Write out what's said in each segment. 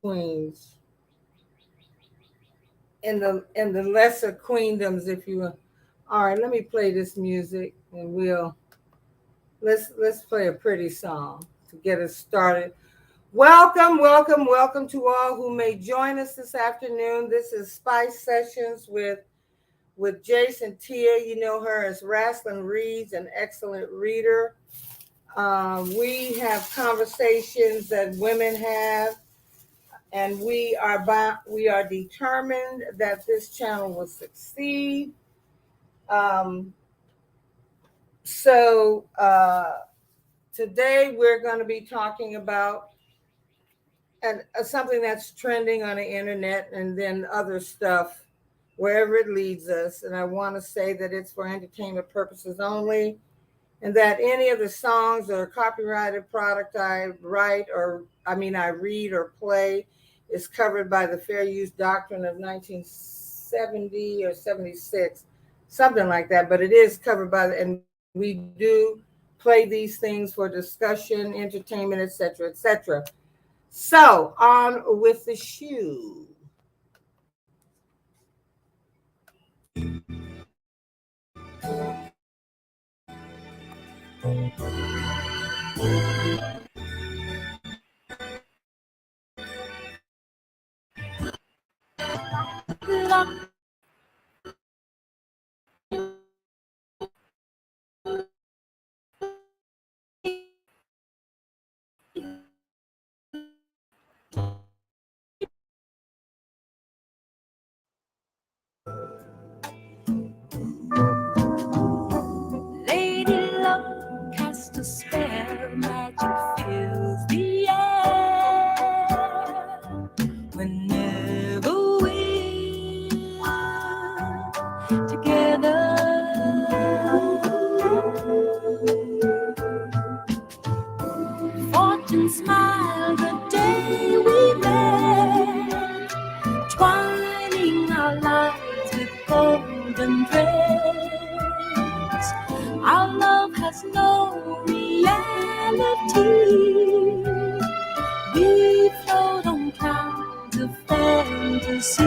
queens in the lesser queendoms, if you will. All right, let me play this music, and let's play a pretty song to get us started. Welcome, welcome, welcome to all who may join us this afternoon. This is Spice Sessions with Jace and Tia. You know her as Rasslin Reads, an excellent reader. We have conversations that women have, and we are determined that this channel will succeed. Um, so today we're going to be talking about something that's trending on the internet, and then other stuff wherever it leads us. And I want to say that it's for entertainment purposes only, and that any of the songs or copyrighted product I read or play is covered by the Fair Use Doctrine of 1970 or 76, something like that. But it is covered and we do play these things for discussion, entertainment, etc., etc. So on with the shoe. Lady Luck casts a spell, magic fills the air. Whenever we're together, fortune smiled the day we met, twining our lives with golden threads. Our love has no reality. We float on clouds of fantasy.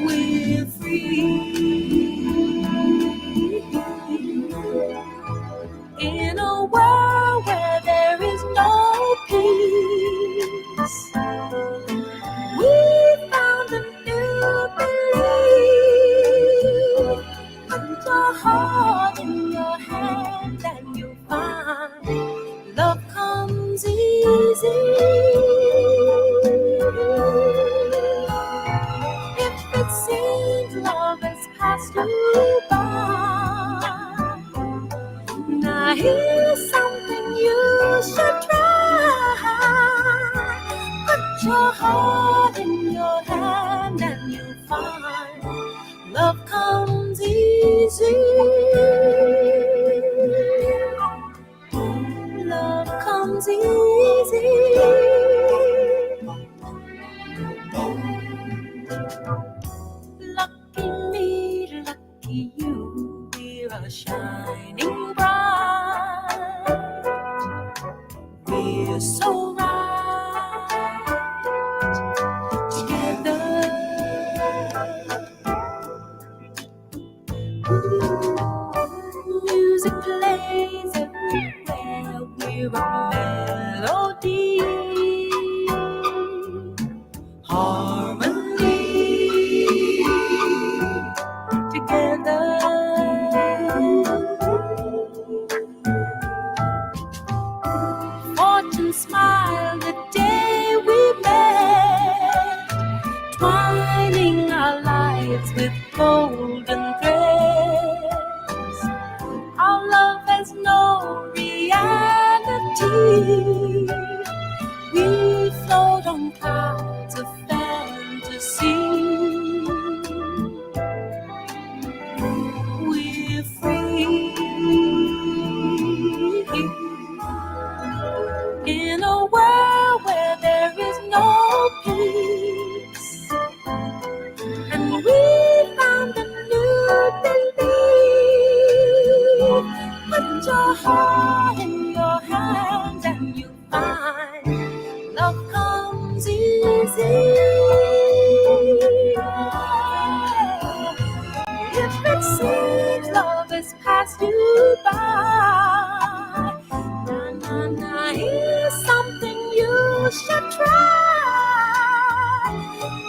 We're free in a world where there is no peace. We found a new belief. Put your heart in your hand and you'll find love comes easy. If it seems love has passed you by, now here's something you should try. Put your heart in your hand and you'll find love comes easy. Love comes easy. Lucky me, lucky you, we're a shining bright. We're so right together. Music plays everywhere. We're a melody, harmony together. Fortune smiled the day we met, twining our lives with golden threads. Our love has no reality. We float on clouds of fantasy. We're free in a world where there is no peace. And we found a new belief. Put your heart in your hand and you should try.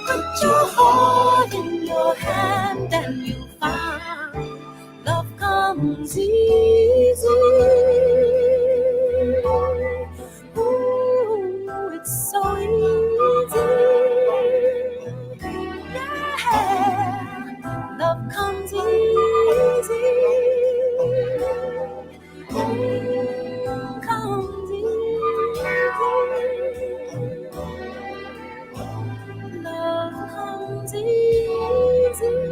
Put your heart in your hand and you find love comes easy. Ooh, it's so easy. Yeah, love comes easy. Comes easy. Love comes easy.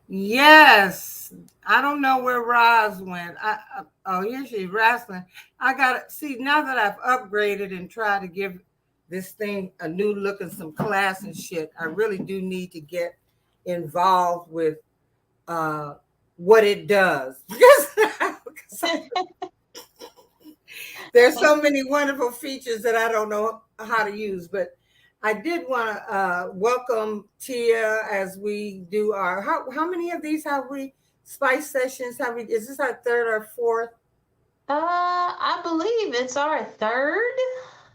Yes. I don't know where Roz went. Oh, here she's Rasslin. I got to see now that I've upgraded and tried to give this thing a new look and some class and shit. I really do need to get involved with uh, what it does because there's so many wonderful features that I don't know how to use. But I did want to welcome Tia as we do our how many of these have we spice sessions have we is this our third or fourth? I believe it's our third.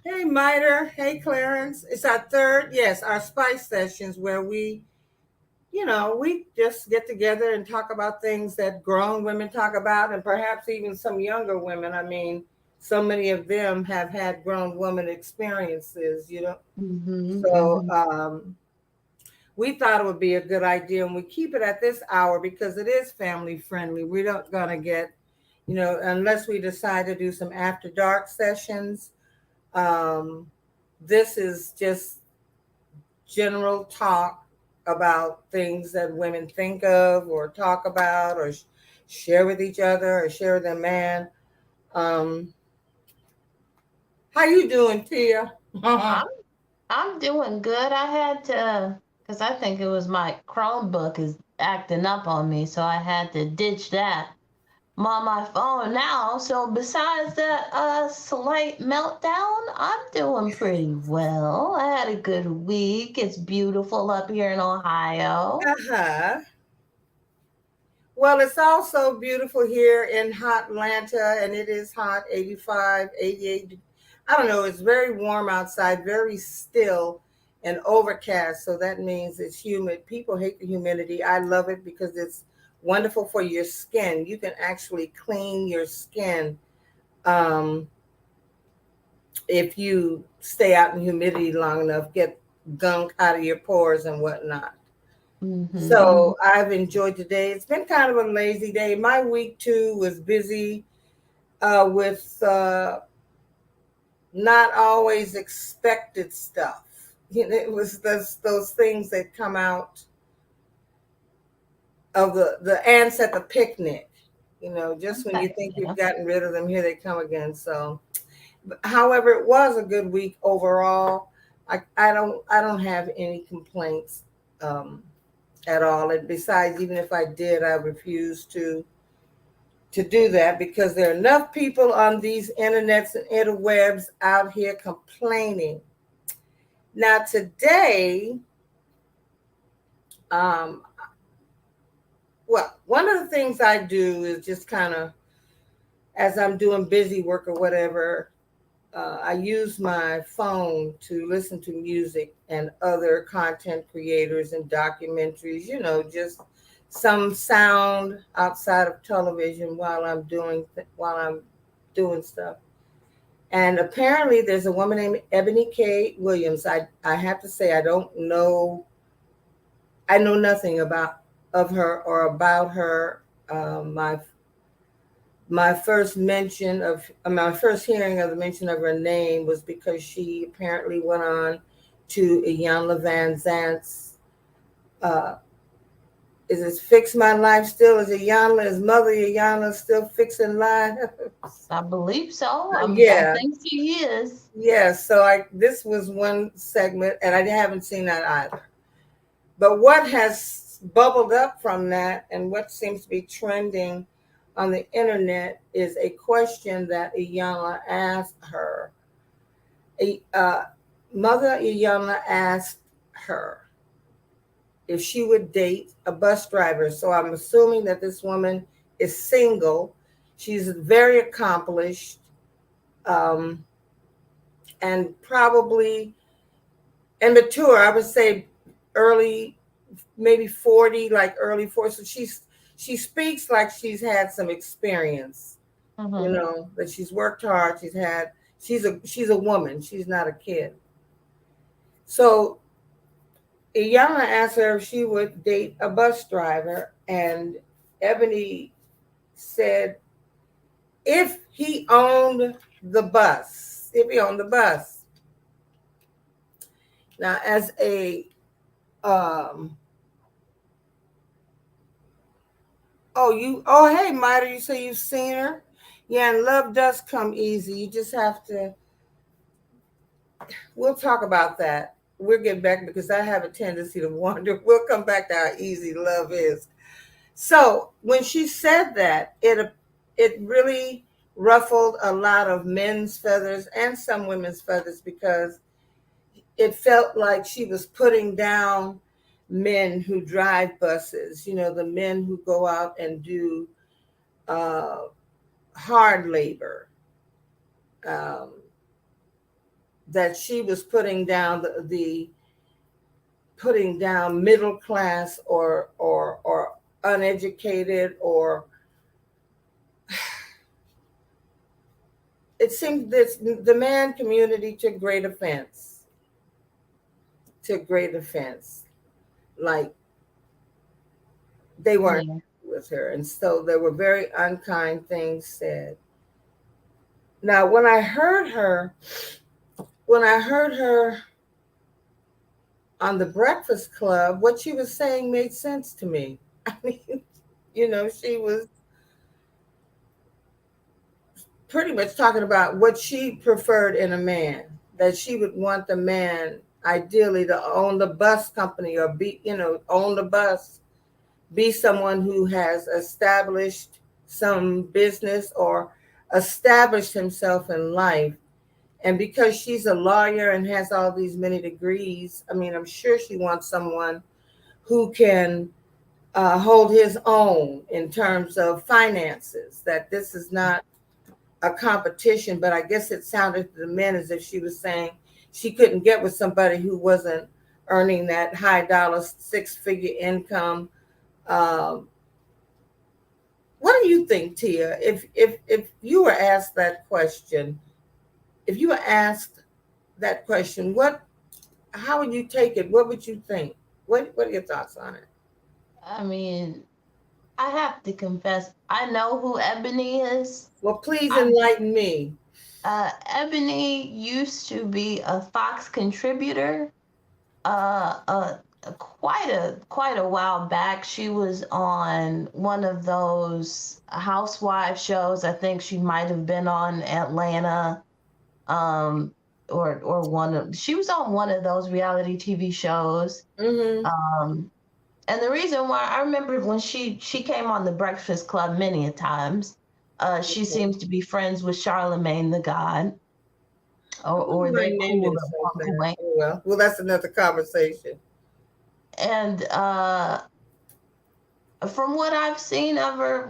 Hey Miter, hey Clarence. It's our third, yes, our spice sessions where we just get together and talk about things that grown women talk about and perhaps even some younger women. I mean, so many of them have had grown woman experiences. Mm-hmm, So mm-hmm. we thought it would be a good idea, and we keep it at this hour because it is family friendly. We're not going to get, unless we decide to do some after dark sessions. Um, this is just general talk about things that women think of or talk about or share with each other or share with their man. Um, how you doing, Tia? I'm I'm doing good. I had to, because I think it was my Chromebook is acting up on me, so I had to ditch that. I'm on my phone now, so besides that slight meltdown, I'm doing pretty well. I had a good week. It's beautiful up here in Ohio. Uh-huh. Well, it's also beautiful here in hot Atlanta, and it is hot, 85, 88. I don't know, it's very warm outside, very still and overcast. So that means it's humid. People hate the humidity. I love it because it's wonderful for your skin. You can actually clean your skin um, if you stay out in humidity long enough, get gunk out of your pores and whatnot. Mm-hmm. So I've enjoyed today. It's been kind of a lazy day. My week too was busy with not always expected stuff. It was those things that come out of the ants at the picnic. Just when you Okay. think Yeah. you've gotten rid of them, here they come again. So, however, it was a good week overall. I don't have any complaints um, at all. And besides, even if I did, I refuse to do that because there are enough people on these internets and interwebs out here complaining. Now today, um, well, one of the things I do is just kind of as I'm doing busy work or whatever, I use my phone to listen to music and other content creators and documentaries, just some sound outside of television while I'm doing stuff. And apparently there's a woman named Ebony K. Williams. I have to say I don't know I know nothing of her or about her. My first hearing of the mention of her name was because she apparently went on to Iyanla Van Zant's uh, is it Fix My Life Still? Is Iyanla, his mother Iyanla still fixing life? I believe so. I Yeah. think she is. Yeah, so this was one segment and I haven't seen that either. But what has bubbled up from that and what seems to be trending on the internet is a question that Iyanla asked her. Mother Iyanla asked her, if she would date a bus driver. So I'm assuming that this woman is single. She's very accomplished, um, and probably and mature. I would say early, maybe 40, like early 40. So she speaks like she's had some experience. You Mm-hmm. know that she's worked hard. She's a woman. She's not a kid. So Iyanla asked her if she would date a bus driver, and Ebony said if he owned the bus. If he owned the bus. Now, as a hey Mida, you say you've seen her? Yeah, and love does come easy. You just have to. We'll talk about that. We'll get back because I have a tendency to wander. We'll come back to how easy love is. So when she said that, it really ruffled a lot of men's feathers and some women's feathers because it felt like she was putting down men who drive buses. You know, the men who go out and do uh, hard labor. Um, that she was putting down the putting down middle class or uneducated, or it seemed this the man community took great offense. Took great offense. Like they weren't Yeah. with her. And so there were very unkind things said. Now when I heard her on the Breakfast Club, what she was saying made sense to me. I mean, she was pretty much talking about what she preferred in a man, that she would want the man ideally to own the bus company or own the bus, be someone who has established some business or established himself in life. And because she's a lawyer and has all these many degrees, I mean, I'm sure she wants someone who can hold his own in terms of finances, that this is not a competition. But I guess it sounded to the men as if she was saying she couldn't get with somebody who wasn't earning that high dollar 6-figure income. Um, what do you think, Tia? If you were asked that question, if you were asked that question, how would you take it? What would you think? What are your thoughts on it? I mean, I have to confess, I know who Ebony is. Well, please I enlighten me. Ebony used to be a Fox contributor. Uh, uh, quite a while back, she was on one of those housewife shows. I think she might have been on Atlanta, um, or she was on one of those reality TV shows. Mm-hmm. Um, and the reason why I remember when she came on the Breakfast Club many a times, she Okay. seems to be friends with Charlemagne the God, I or wouldn't they mind naming cool at herself one that. point. Oh, well, that's another conversation. And from what I've seen of her,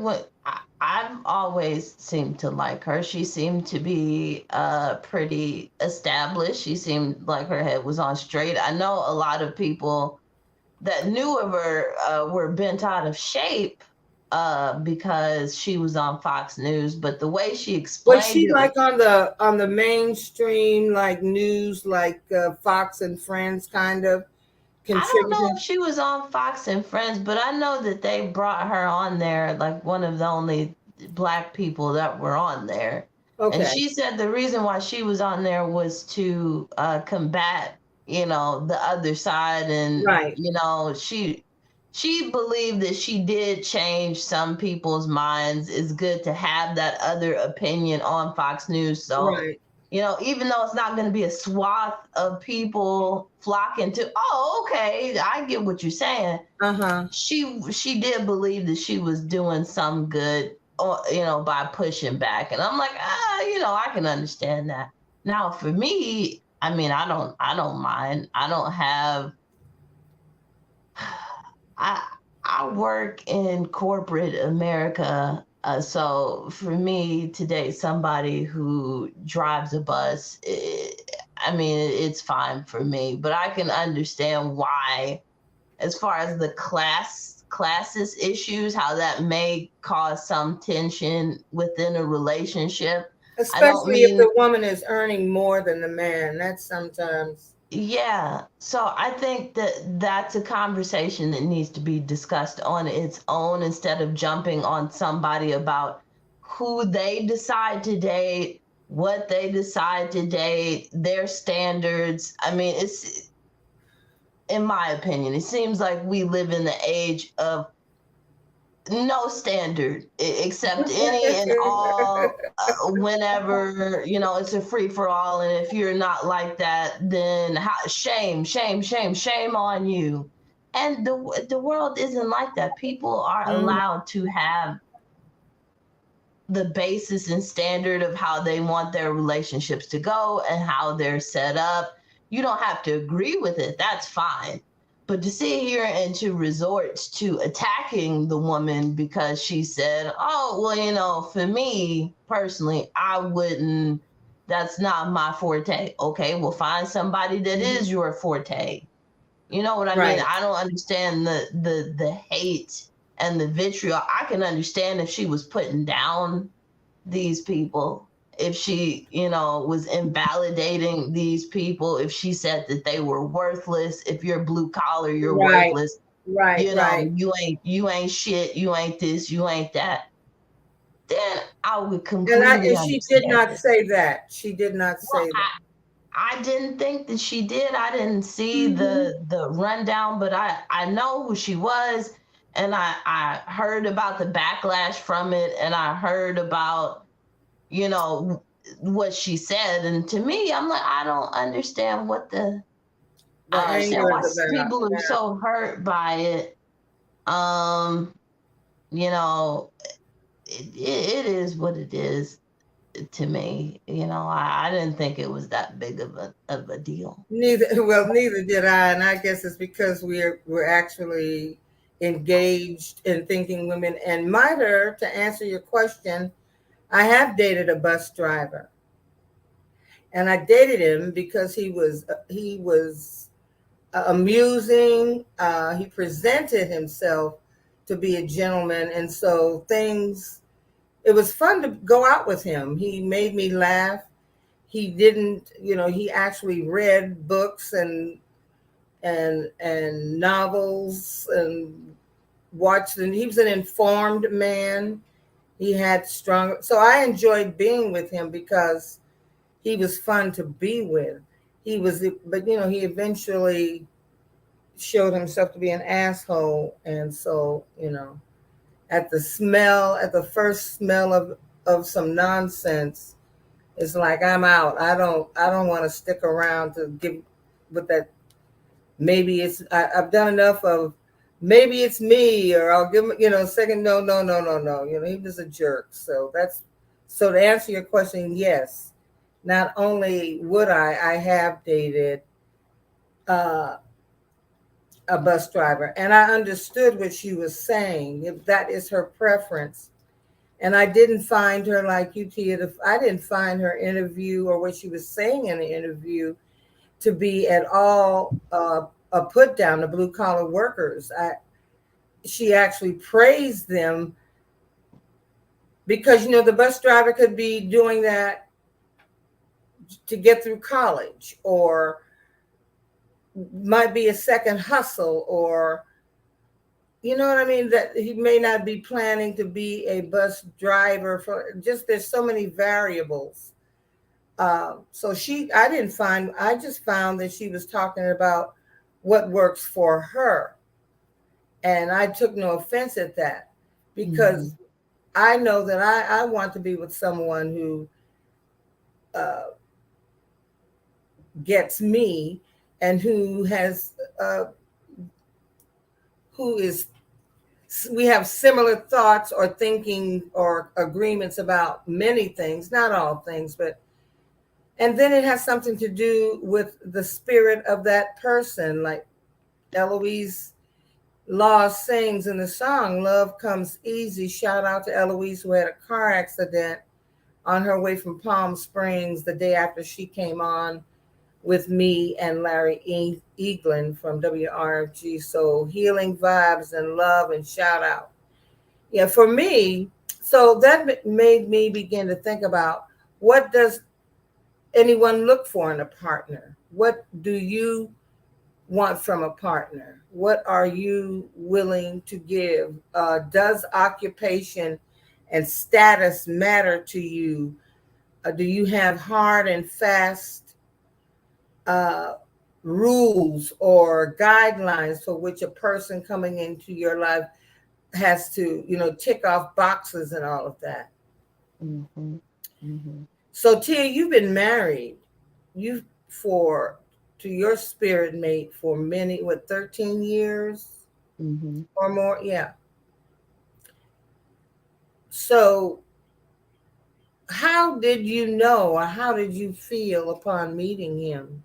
I've always seemed to like her. She seemed to be pretty established. She seemed like her head was on straight. I know a lot of people that knew of her were bent out of shape because she was on Fox News, but the way she Was explained she it, like on the mainstream like news, like Fox and Friends kind of I don't know contributing? if she was on Fox and Friends, but I know that they brought her on there, like one of the only black people that were on there. And Okay. she said the reason why she was on there was to combat, the other side. And, Right. she believed that she did change some people's minds. It's good to have that other opinion on Fox News. So, Right. even though it's not going to be a swath of people flocking to, oh, okay, I get what you're saying. Uh-huh. She did believe that she was doing some good, by pushing back. And I'm like, I can understand that. Now, for me, I mean, I don't mind. I don't have I I work in corporate America, so for me to date somebody who drives a bus, I mean, it's fine for me. But I can understand why, as far as the classes issues, how that may cause some tension within a relationship. I don't Especially if mean the woman is earning more than the man. That's sometimes Yeah, so I think that that's a conversation that needs to be discussed on its own instead of jumping on somebody about who they decide to date, what they decide to date, their standards. I mean, it's, in my opinion, it seems like we live in the age of no standard except any and all, whenever, it's a free for all, and if you're not like that, then shame, shame, shame, shame on you. And the world isn't like that. People are mm, allowed to have the basis and standard of how they want their relationships to go and how they're set up. You don't have to agree with it. That's fine. But to sit here and to resort to attacking the woman because she said, oh, well, for me personally, I wouldn't, that's not my forte. Okay, well, find somebody that mhm. is your forte. You know what I mean? Right. I don't understand the hate and the vitriol. I can understand if she was putting down these people, if she, was invalidating these people, if she said that they were worthless, if you're blue collar, you're Right. worthless, Right. Right. you ain't shit, you ain't this, you ain't that, then I would And completely she did understand not it. say that. She did not Well, say that. I didn't think that she did. I didn't see Mhm. the rundown, but I know who she was, and I heard about the backlash from it, and I heard about, you know what she said, and to me, I'm like, The I don't understand anger why is about. people are Yeah. so hurt by it. um you know it is what it is. To me, I didn't think it was that big of a deal. Neither. Well, neither did I, and I guess it's because we're actually engaged in thinking women. And Miter, to answer your question, I have dated a bus driver, and I dated him because he was amusing. He presented himself to be a gentleman, and so things. It was fun to go out with him. He made me laugh. He didn't, he actually read books and novels and watched. And he was an informed man. He had strong. So I enjoyed being with him because he was fun to be with. He was, but he eventually showed himself to be an asshole, and so at the first smell of some nonsense, it's like I'm out. I don't want to stick around to give with that. Maybe I've done enough of. Maybe it's me, or I'll give him, second. No, no, no, no, no. He was a jerk. So to answer your question, yes. Not only would I have dated uh, a bus driver, and I understood what she was saying. If that is her preference, and I didn't find her like you, Tia. I didn't find her interview or what she was saying in the interview to be at all a put down to blue collar workers. She actually praised them because the bus driver could be doing that to get through college, or might be a second hustle, or you know what I mean, that he may not be planning to be a bus driver. For just there's so many variables. So I just found that she was talking about what works for her. And I took no offense at that Mm-hmm. because I know that I want to be with someone who uh, gets me, and uh, who is, we have similar thoughts or thinking or agreements about many things, not all things, but, and then it has something to do with the spirit of that person. Like Eloise Law sings in the song, Love Comes Easy. Shout out to Eloise, who had a car accident on her way from Palm Springs the day after she came on with me and Larry Eaglin from WRFG. So healing vibes and love and shout out. Yeah, for me, so that made me begin to think about, what does anyone look for in a partner? What do you want from a partner? What are you willing to give? Does occupation and status matter to you? Do you have hard and fast uh, rules or guidelines for which a person coming into your life has to, tick off boxes and all of that? Mm-hmm. Mm-hmm. So, Tia, you've been married, you for to your spirit mate for many, 13 years Mm-hmm. or more? Yeah. So, how did you know, or how did you feel upon meeting him?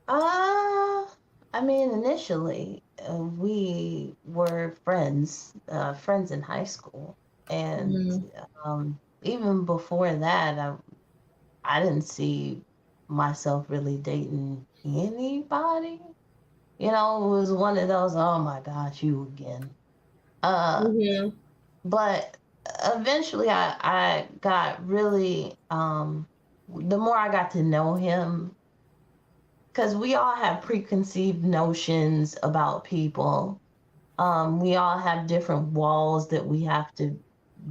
Uh, I mean, initially, we were friends in high school, and Mm-hmm. even before that, I didn't see myself really dating anybody. You know, it was one of those, oh my gosh, you again. Uh, Mm-hmm. but eventually, I got really the more I got to know him, because we all have preconceived notions about people. We all have different walls that we have to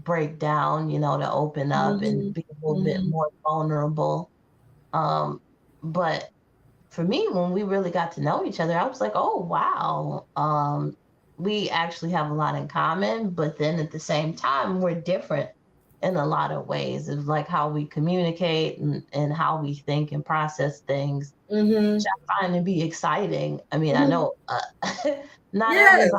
break down, to open up and Mm-hmm. be a little bit Mm-hmm. more vulnerable. Um, but for me, when we really got to know each other, I was like, oh, wow. We actually have a lot in common, but then at the same time, we're different in a lot of ways of like how we communicate and how we think and process things, Mm-hmm. which I find to be exciting. I mean, I Mm-hmm. know not everybody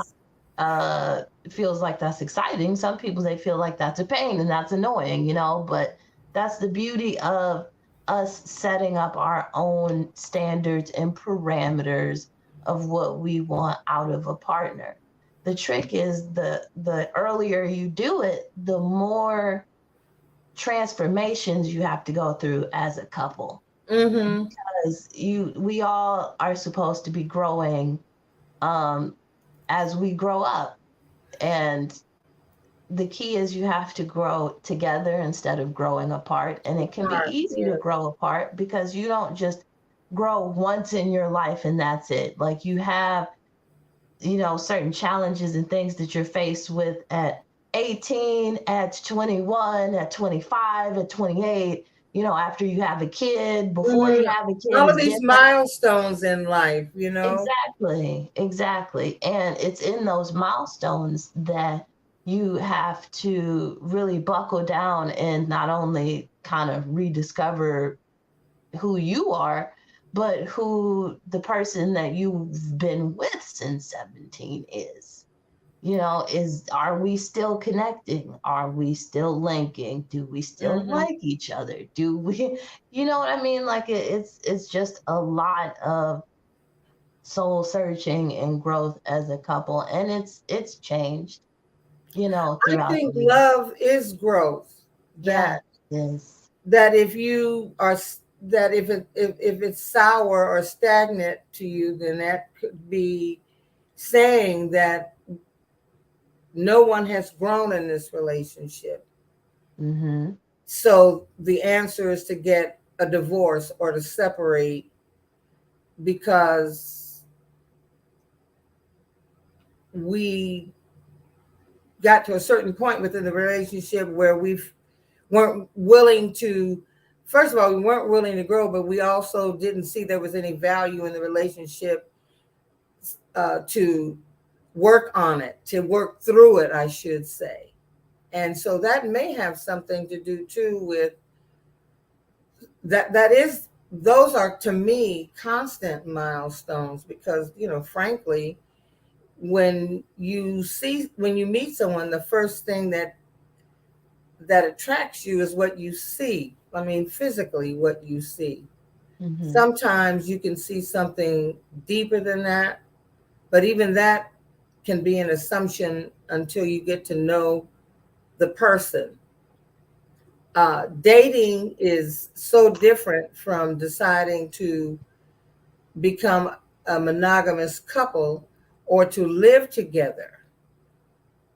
Yes. feels like that's exciting. Some people, they feel like that's a pain and that's annoying, but that's the beauty of us setting up our own standards and parameters of what we want out of a partner. The trick is the earlier you do it, the more transformations you have to go through as a couple, Mm-hmm. because we all are supposed to be growing um as we grow up, and the key is you have to grow together instead of growing apart. And it can be Part. easy to Yeah. grow apart because you don't just grow once in your life and that's it. Like you have, certain challenges and things that you're faced with at 18, at 21, at 25, at 28, after you have a kid, before you Mm-hmm. have a kid All of is these different. milestones in life. Exactly, exactly. And it's in those milestones that you have to really buckle down and not only kind of rediscover who you are, but who the person that you've been with since 17 is. Are we still connecting? Are we still linking? Do we still Mm-hmm. like each other? Do we, you know what I mean? Like it's just a lot of soul searching and growth as a couple, and it's changed, I throughout the think years. love is growth. Yeah, That it is. that if you are that if it's sour or stagnant to you, then that could be saying that no one has grown in this relationship. Mm-hmm. So the answer is to get a divorce or to separate, because we got to a certain point within the relationship where we weren't willing to, first of all, we weren't willing to grow, but we also didn't see there was any value in the relationship, to work on it, to work through it, I should say. And so that may have something to do too with that. That is, those are to me constant milestones, because, frankly, when you meet someone, the first thing that attracts you is what you see. I mean, physically, what you see. Mm-hmm. Sometimes you can see something deeper than that, But even that can be an assumption until you get to know the person. Dating is so different from deciding to become a monogamous couple or to live together.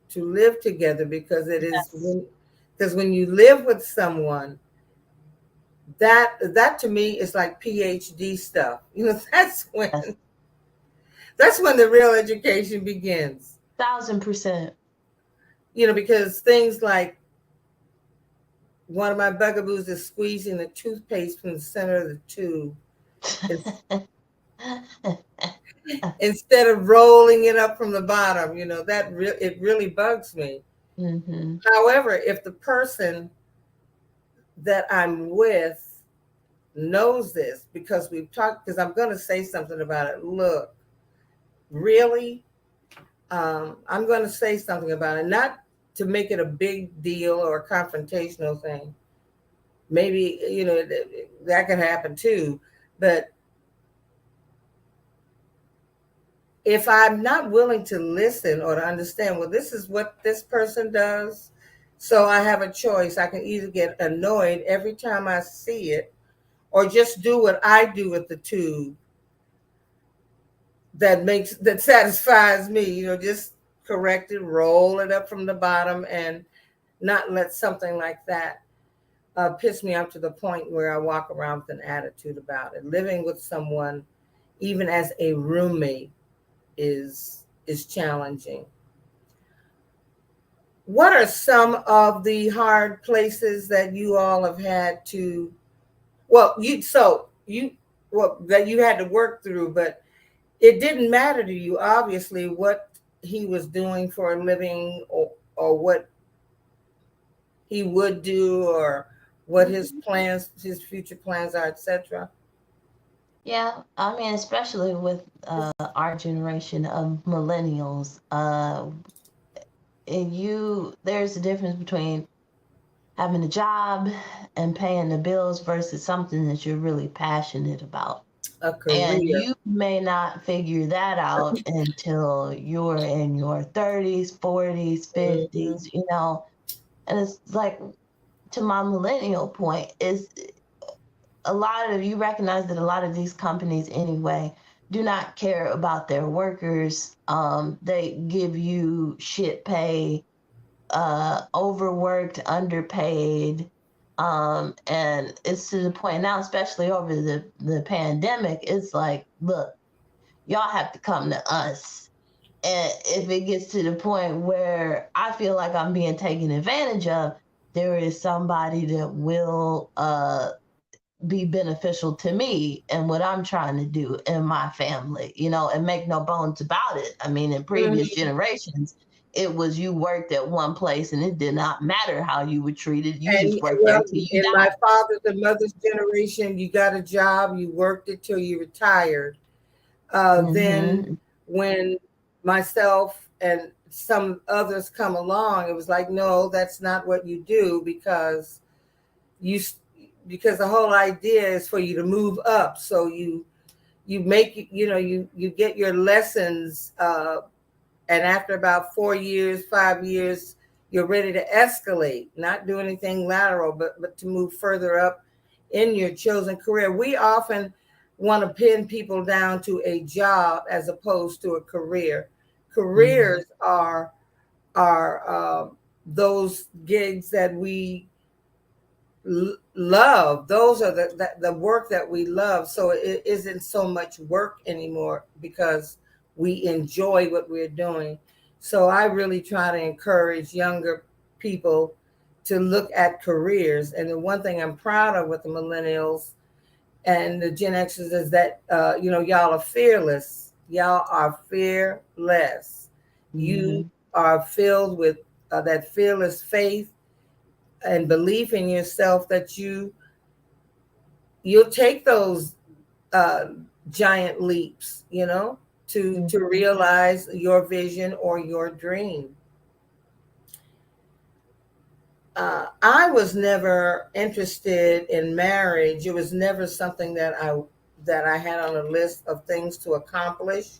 To live together, because it is Yes. because when you live with someone, that to me is like PhD stuff. Yes. That's when the real education begins. 1000%. Because things like, one of my bugaboos is squeezing the toothpaste from the center of the tube instead of rolling it up from the bottom. It really bugs me. Mm-hmm. However, if the person that I'm with knows this, because we've talked, because I'm going to say something about it. Look, really, I'm going to say something about it, not to make it a big deal or a confrontational thing. Maybe, that could happen too. But if I'm not willing to listen or to understand, well, this is what this person does, so I have a choice. I can either get annoyed every time I see it, or just do what I do with the tube that satisfies me. Just correct it, roll it up from the bottom, and not let something like that piss me off to the point where I walk around with an attitude about it. Living with someone, even as a roommate, is challenging. What are some of the hard places that you all have had to, well, that you had to work through, but it didn't matter to you, obviously, what he was doing for a living, or what he would do, or what his future plans are, etc. Yeah, I mean, especially with our generation of millennials, there's a difference between having a job and paying the bills versus something that you're really passionate about. A And career. you may not figure that out until you're in your 30s, 40s, Mhm. 50s, and it's like, to my millennial point, is a lot of you recognize that a lot of these companies anyway do not care about their workers. They give you shit pay, overworked, underpaid. And it's to the point now, especially over the pandemic, it's like, look, y'all have to come to us. And if it gets to the point where I feel like I'm being taken advantage of, there is somebody that will be beneficial to me and what I'm trying to do in my family, and make no bones about it. I mean, in previous Mhm. generations, it was you worked at one place and it did not matter how you were treated. You just And worked there well, till you in my died. father's and mother's generation, you got a job, you worked it till you retired. Then Mm-hmm. when myself and some others come along, it was like, no, that's not what you do, you because the whole idea is for you to move up. So you make you get your lessons, and after about 4 years, 5 years, you're ready to escalate, not do anything lateral, but to move further up in your chosen career. We often want to pin people down to a job as opposed to a career. Mm-hmm. Careers are those gigs that we love. Those are the work that we love. So it isn't so much work anymore, because we enjoy what we're doing. So I really try to encourage younger people to look at careers. And the one thing I'm proud of with the millennials and the Gen Xers is that y'all are fearless. Y'all are fearless. You Mm-hmm. are filled with that fearless faith and belief in yourself, that you'll take those uh, giant leaps, to Mm-hmm. realize your vision or your dream. I was never interested in marriage. It was never something that I had on a list of things to accomplish.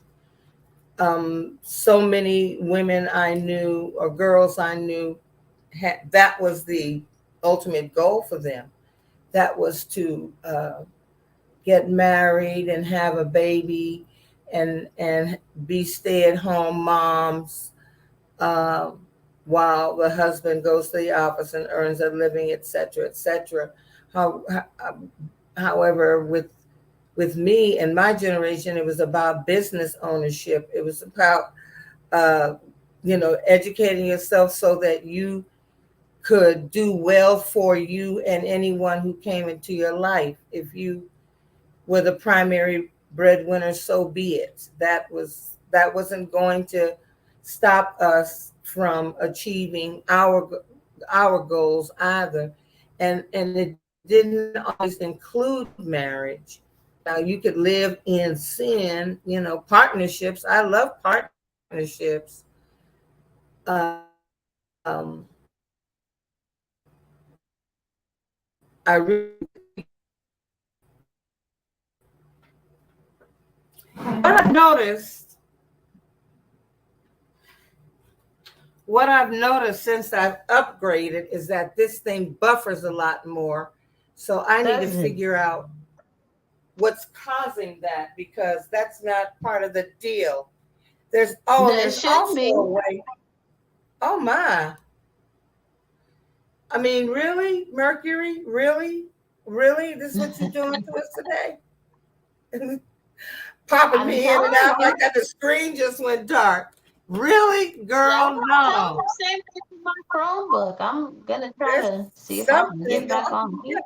So many women I knew or girls I knew that was the ultimate goal for them. That was to get married and have a baby and be stay-at-home moms, uh, while the husband goes to the office and earns a living, etc., etc. How, however, with me and my generation, it was about business ownership. It was about uh, educating yourself so that you could do well for you and anyone who came into your life. If you were the primary breadwinner, so be it. That wasn't going to stop us from achieving our goals either. And it didn't always include marriage. Now you could live in sin, partnerships. I love partnerships. I really what I've noticed what I've noticed since I've upgraded is that this thing buffers a lot more. So I need to Does it? figure out what's causing that because that's not part of the deal. There There's should also a be. way. Oh my. I mean, really? Mercury? Really? Really? This is what you're doing to us today? Popping I'm me in and telling out you. like that. The screen just went dark. Really? Yeah, Girl, I'm telling you no. the same thing with my Chromebook. I'm gonna try There's to see if I can something get back going. on here.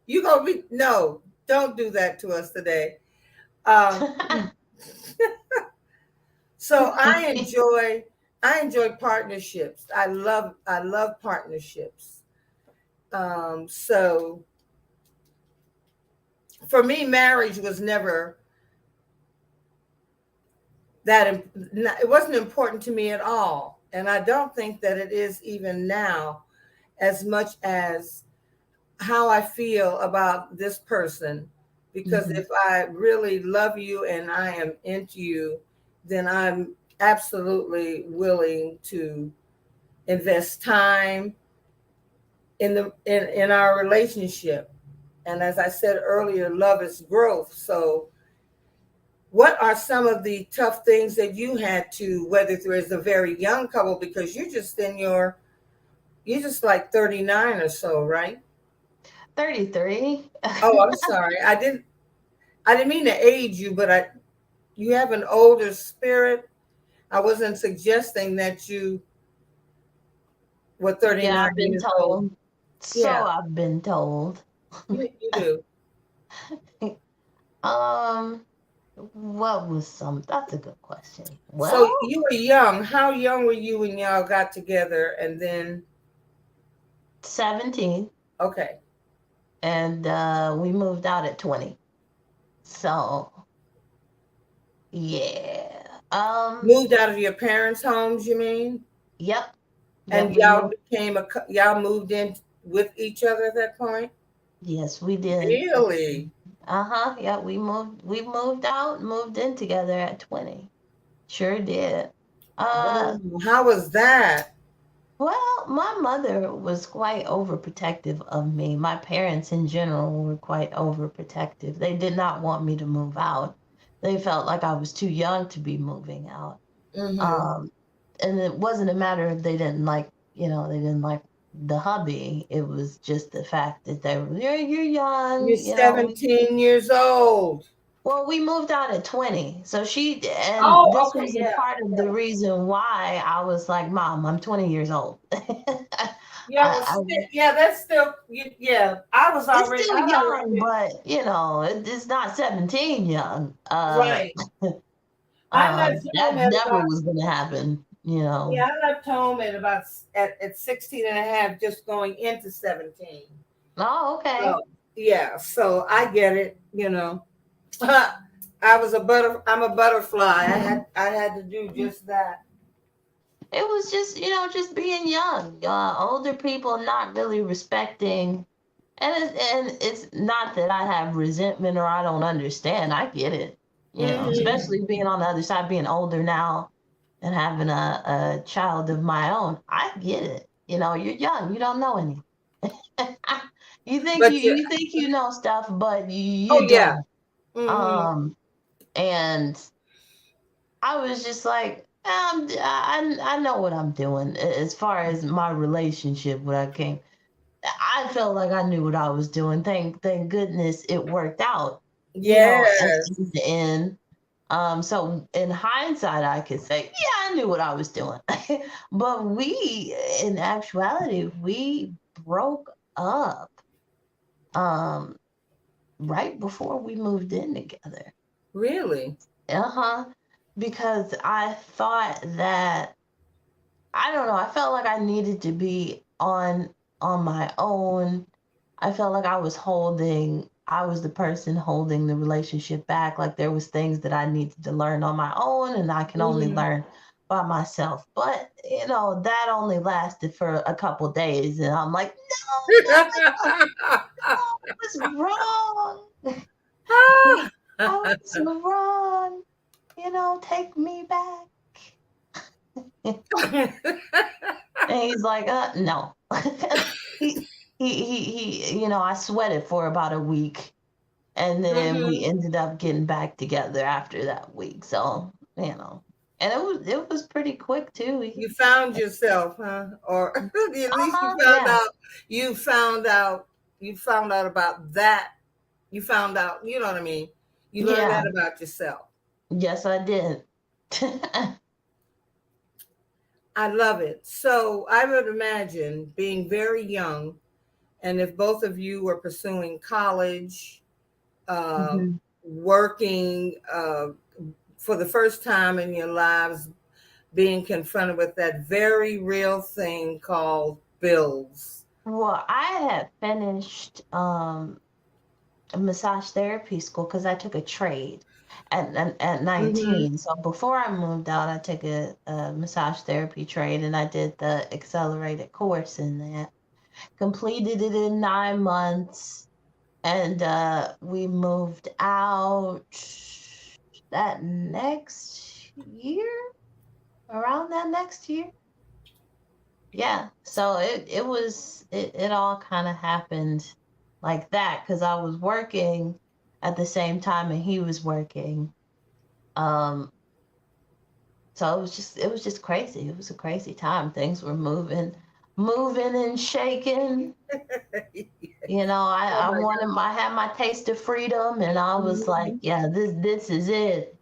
You gonna be no, don't do that to us today. Um, so I enjoy partnerships. I love partnerships. So for me, marriage was never it wasn't important to me at all, and I don't think that it is even now, as much as how I feel about this person. Because Mhm. if I really love you and I am into you, then I'm absolutely willing to invest time in our relationship. And as I said earlier, love is growth. So what are some of the tough things that you had to, whether there's a very young couple, because you're just like 39 or so, right? 33. Oh, I'm sorry. I didn't mean to age you, but you have an older spirit. I wasn't suggesting that you were Yeah, 39 I've been years old. told. So Yeah, I've been told. you do. Um, what was some? That's a good question. So Well, you were young. How young were you when y'all got together? And then, 17, okay, and we moved out at 20. So yeah. moved out of your parents' homes, you mean? Yep. Yep. And We moved. y'all moved in with each other at that point? Yes, we did. Really? Uh-huh. Yeah, we moved. We moved out, moved in together at 20. Sure did. Uh, Oh, how was that? well, my mother was quite overprotective of me. My parents in general were quite overprotective. They did not want me to move out. They felt like I was too young to be moving out. Mm-hmm. Um, and it wasn't a matter of they didn't like, they didn't like the hubby. It was just the fact that they were, you're You're young, 17 years old. Well, we moved out at 20. So and Oh, this okay, was a yeah, part of the okay. reason why I was like, Mom, I'm 20 years old. Yeah, well, yeah, that's still, yeah. It's still I'd already young, been, but it's not 17 young. right. I left That home at never about, was going to happen. yeah, I left home at about, at 16 and a half, just going into 17. Oh, okay. So, yeah, so I get it. I'm a butterfly. I had to do just that. It was just being young. Older people not really respecting. And it's not that I have resentment or I don't understand. I get it. Mhm. Especially being on the other side, being older now and having a child of my own. I get it. You're young, you don't know anything. you think But you you, you think you know stuff, but oh you yeah. don't. Hmm. And I was just like, I know what I'm doing as far as my relationship when I came. I felt like I knew what I was doing. Thank goodness it worked out, Yes. in the end. So in hindsight, I could say, yeah, I knew what I was doing. But in actuality, we broke up um right before we moved in together. Really. Uh-huh. Because I thought that I don't know, I felt like I needed to be on my own. I felt like I was the person holding the relationship back. Like there was things that I needed to learn on my own and I can only Hmm. learn by myself. But that only lasted for a couple days and I'm like, no, I was wrong. I was wrong. Take me back. And he's like, no. he, I sweated for about a week, and then we Hmm. ended up getting back together after that week. So, and it was pretty quick too. You found yourself, huh? Or at least you Uh-huh, found yeah, out. You found out. You found out about that. You found out. You know what I mean. You learned yeah, that about yourself. yes, I did. I love it. So I would imagine being very young, and if both of you were pursuing college, Mhm. working for the first time in your lives, being confronted with that very real thing called bills. Well, I had finished massage therapy school because I took a trade at Hmm. 19. So before I moved out, I took a massage therapy trade and I did the accelerated course in that. Completed it in 9 months, and we moved out that next year, around that next year. Yeah. So it all kind of happened like that because I was working at the same time and he was working. Um, so it was just crazy. It was a crazy time. Things were moving and shaking. Oh I my I had my taste of freedom and I was like, God. yeah, this is it.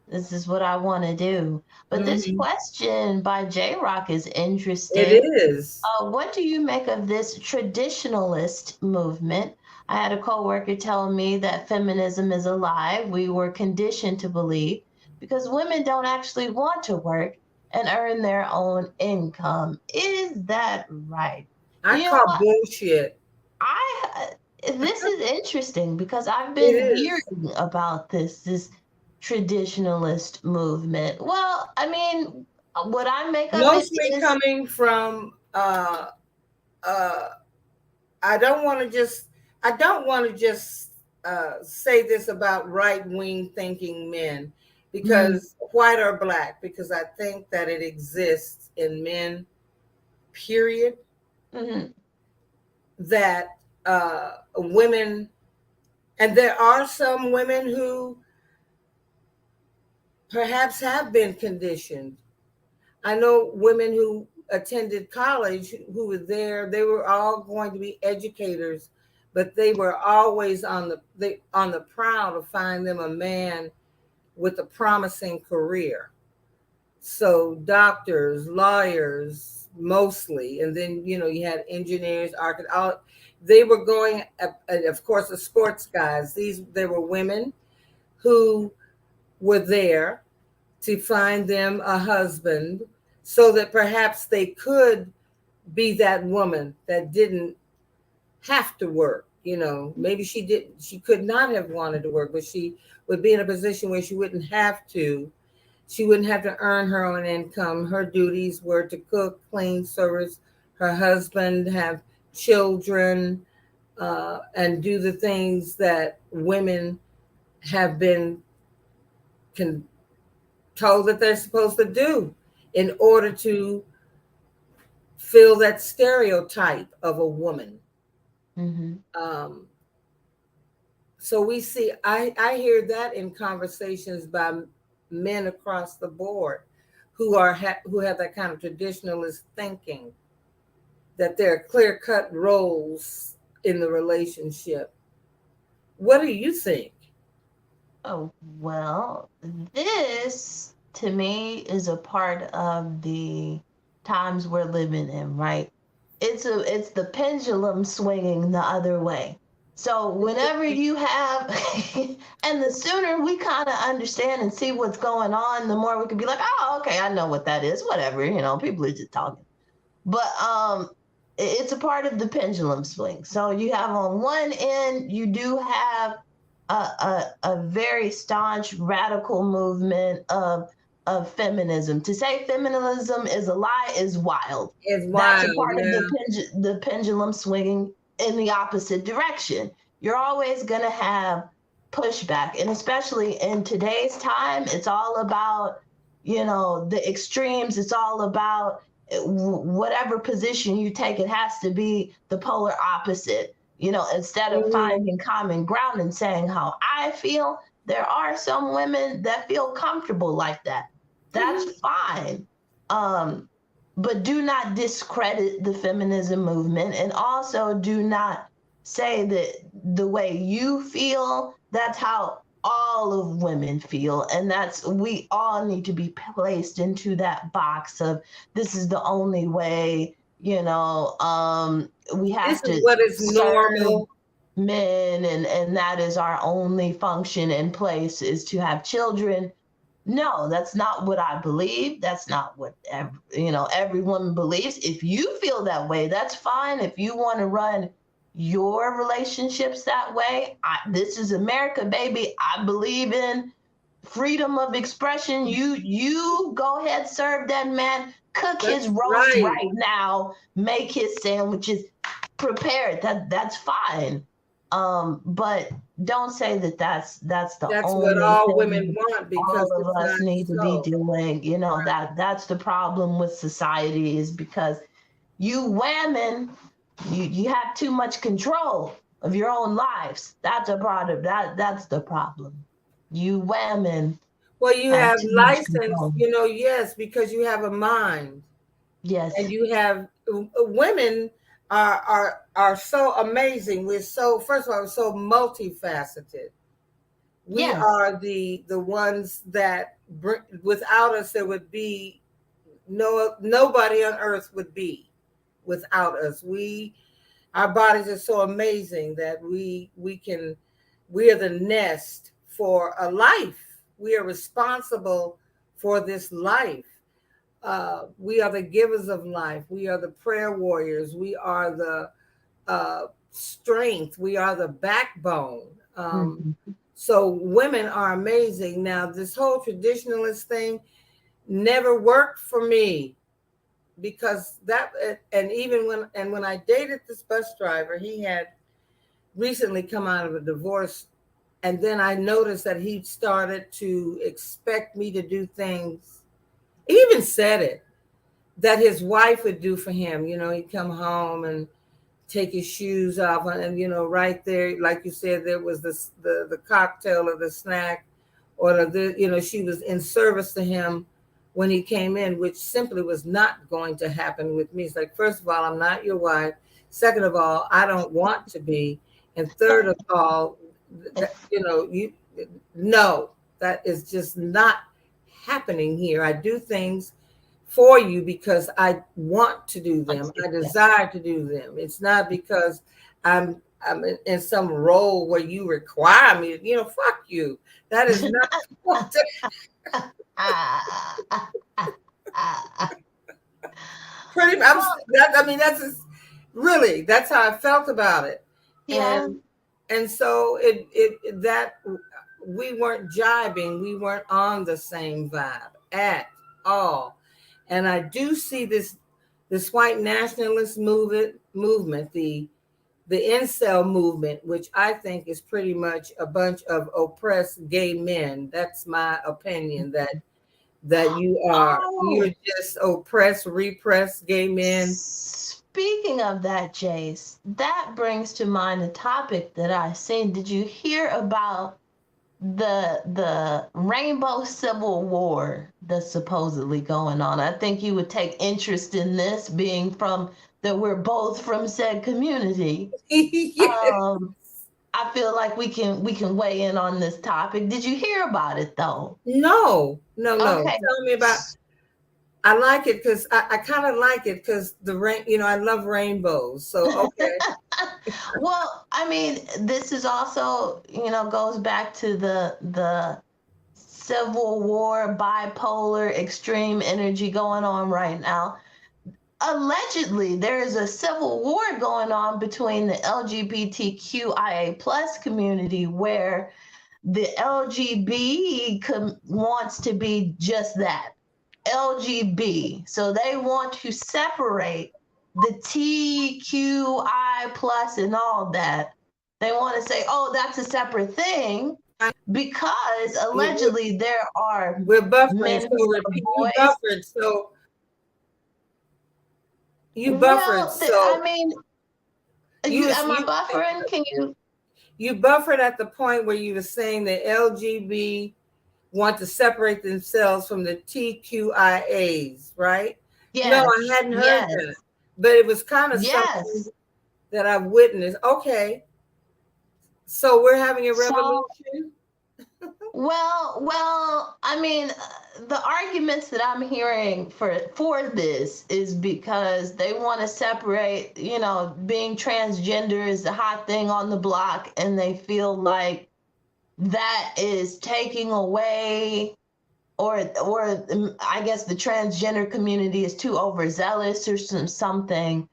This is what I want to do. But this Hmm. question by J Rock is It interesting. is. What do you make of this traditionalist movement? I had a coworker telling me that feminism is a lie. We were conditioned to believe because women don't actually want to work and earn their own income. Is that right? I You know call what? bullshit. This is interesting because I've It been is. hearing about this traditionalist movement. Well, I mean, what I make of it Mostly is, coming from uh I don't want to just say this about right wing thinking men, mhm, because white or black, because I think that it exists in men, period, mhm, that women, and there are some women who perhaps have been conditioned. I know women who attended college who were there, they were all going to be educators, but they were always on the prowl to find them a man with a promising career. So doctors, lawyers, mostly, and then you had engineers, architects. They were going, and of course, the sports guys. They were women who were there to find them a husband so that perhaps they could be that woman that didn't have to work. Maybe she could not have wanted to work, but she would be in a position where she wouldn't have to. She wouldn't have to earn her own income. Her duties were to cook, clean, service her husband, have children, and do the things that women have been told that they're supposed to do in order to fill that stereotype of a woman. Mm-hmm. So we see, I hear that in conversations by men across the board who who have that kind of traditionalist thinking, that there are clear-cut roles in the relationship. What do you think? Oh, well, this to me is a part of the times we're living in, right? It's the pendulum swinging the other way. So whenever you have and the sooner we kind of understand and see what's going on, the more we can be like, "Oh, okay, I know what that is. Whatever, people are just talking." But it's a part of the pendulum swing. So you have on one end, you do have a very staunch radical movement of feminism. To say feminism is a lie is wild. It's That's a wild, part of yeah. the pendulum swinging in the opposite direction. You're always going to have pushback, and especially in today's time, it's all about the extremes. It's all about whatever position you take, it has to be the polar opposite. Instead of Mhm. finding common ground and saying how I feel, there are some women that feel comfortable like that. That's fine. Um, but do not discredit the feminism movement, and also do not say that the way you feel, that's how all of women feel. And we all need to be placed into that box of this is the only way. We This have is to what is serve normal. men, and that is our only function and place, is to have children. No, that's not what I believe. That's not what every woman believes. If you feel that way, that's fine. If you want to run your relationships that way, this is America, baby. I believe in freedom of expression. You go ahead, serve that man, cook his That's roast right. right now, make his sandwiches, prepare it. That's fine. But don't say that that's the That's what only all women thing want, because all of it's us not need to be so. doing. That's the problem with society, is because you women, you have too much control of your own lives. That's a part of that's the problem. You women Well, you have have too much license, control. yes, because you have a mind, and Yes. you have women are so amazing. We're so, first of all, we're so multifaceted. We Yes. are the ones that without us there would be nobody on earth would be without us. Our bodies are so amazing that we are the nest for a life. We are responsible for this life. We are the givers of life. We are the prayer warriors. We are the strength. We are the backbone. Mhm. So women are amazing. Now, this whole traditionalist thing never worked for me, because that, and even when I dated this bus driver, he had recently come out of a divorce, and then I noticed that he started to expect me to do things. He even said it, that his wife would do for him. He'd come home and take his shoes off, and right there, like you said, there was the cocktail or the snack, or she was in service to him when he came in, which simply was not going to happen with me. It's like, first of all, I'm not your wife. Second of all, I don't want to be. And third of all, you no, that is just not happening here. I do things for you because I want to do them. I desire to do them. It's not because I'm in some role where you require me. Fuck you. That is not what. Ah, ah, ah, ah. Pretty. I mean, really, that's how I felt about it, Yeah. and so it that we weren't jibing. We weren't on the same vibe at all. And I do see this white nationalist movement, the incel movement, which I think is pretty much a bunch of oppressed gay men. That's my opinion. That you're Oh, just oppressed, repressed gay men. speaking of that, Jace, that brings to mind a topic that I seen. Did you hear about the rainbow civil war that's supposedly going on? I think you would take interest in this, being from that we're both from said community. Yeah. Um, I feel like we can weigh in on this topic. Did you hear about it though? No, no, no. Okay. Tell me about. I like it because I kind of like it because the rain. I love rainbows. So okay. Well, I mean, this is also, goes back to the civil war, bipolar, extreme energy going on right now. Allegedly, there is a civil war going on between the LGBTQIA plus community, where the LGB wants to be just that, LGB. So they want to separate the TQI plus and all that. They want to say, oh, that's a separate thing, because You- allegedly there are We're buffering. men who So are repeat. You boys. buffered. So you buffered. Well, I So mean, am I you buffering? Can you? you buffered at the point where you were saying the LGB want to separate themselves from the TQIAs, right? No, Yes, I hadn't heard yes, that, but it was kind of something yes. that I witnessed. Okay, so we're having a So, revolution. I mean, the arguments that I'm hearing for this is because they want to separate, being transgender is the hot thing on the block, and they feel like that is taking away, or I guess the transgender community is too overzealous or something.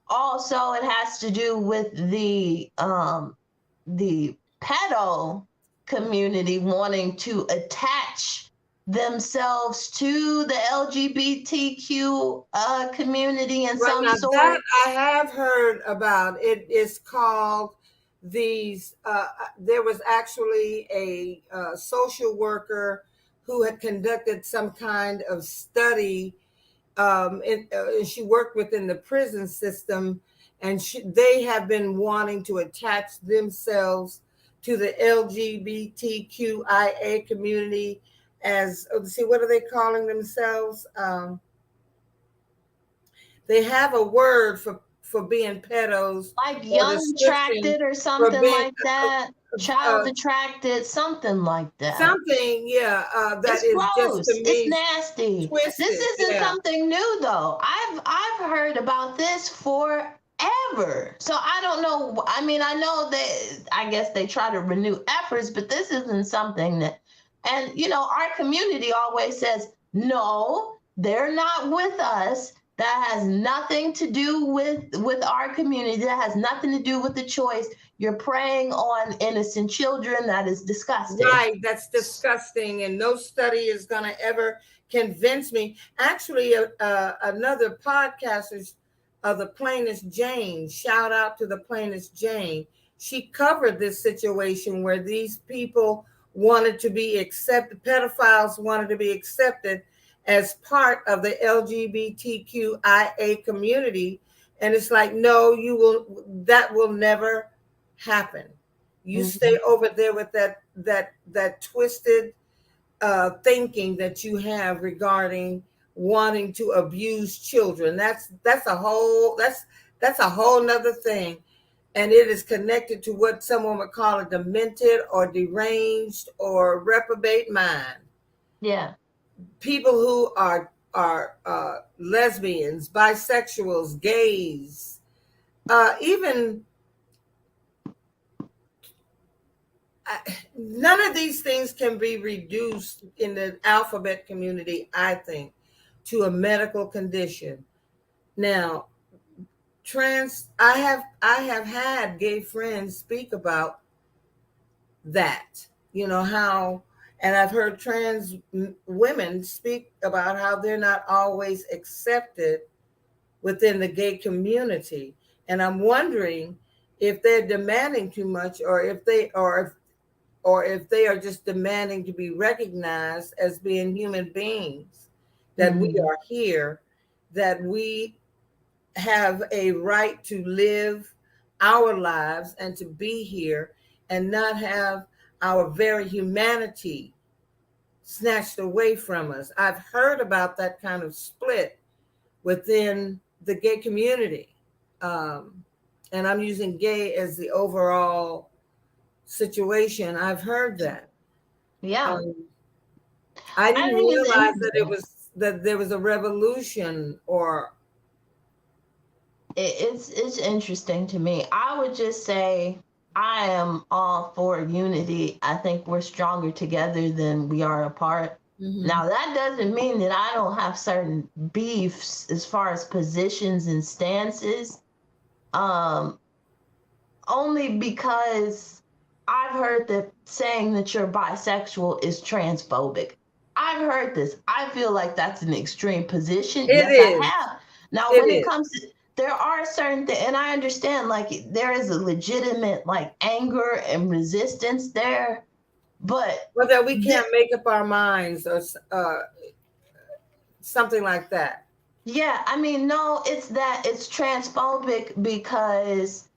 Also, it has to do with the pedo community wanting to attach themselves to the LGBTQ community in Right some now, that sort. I have heard about. It is called these. There was actually a social worker who had conducted some kind of study, and she worked within the prison system, and they have been wanting to attach themselves to the LGBTQIA community as, let's see, what are they calling themselves? They have a word for being pedos, Like or young description attracted or for something being like that, child uh, attracted, something like that. something, yeah, that It's is just gross. to It's me nasty. This twisted. isn't Yeah, something new though. I've heard about this forever. So I don't know. I mean, I know that I guess they try to renew efforts, but this isn't something that, and our community always says, no, they're not with us. That has nothing to do with our community. That has nothing to do with the choice. You're preying on innocent children. That is disgusting. right. That's disgusting, and no study is going to ever convince me. Actually, another podcaster, the plainest Jane. Shout out to the plainest Jane. She covered this situation where these people wanted to be accepted. Pedophiles wanted to be accepted as part of the LGBTQIA community, and it's like, no, you will. That will never happen. You stay Mhm. over there with that twisted thinking that you have regarding wanting to abuse children. That's a whole nother thing, and it is connected to what someone would call a demented or deranged or reprobate mind. Yeah. People who are lesbians, bisexuals, gays, even none of these things can be reduced in the alphabet community, I think, to a medical condition. Now, I have had gay friends speak about that. How, and I've heard trans women speak about how they're not always accepted within the gay community. And I'm wondering if they're demanding too much, or if they are just demanding to be recognized as being human beings, that we Mhm. are here, that we have a right to live our lives and to be here and not have our very humanity snatched away from us. I've heard about that kind of split within the gay community. And I'm using gay as the overall situation. I've heard that. Yeah, Um, I I didn't think it's realize interesting. that there was a revolution or It's interesting to me. I would just say I am all for unity. I think we're stronger together than we are apart. Mhm. Now that doesn't mean that I don't have certain beefs as far as positions and stances. Um, Only because I've heard that saying that you're bisexual is transphobic. I've heard this. I feel like that's an extreme position. It Yes, I is. have. Now, It when it is. comes to, there are certain things, and I understand like there is a legitimate like anger and resistance there, but Well, that we th- can't make up our minds or something like that. yeah, I mean, no, it's that it's transphobic because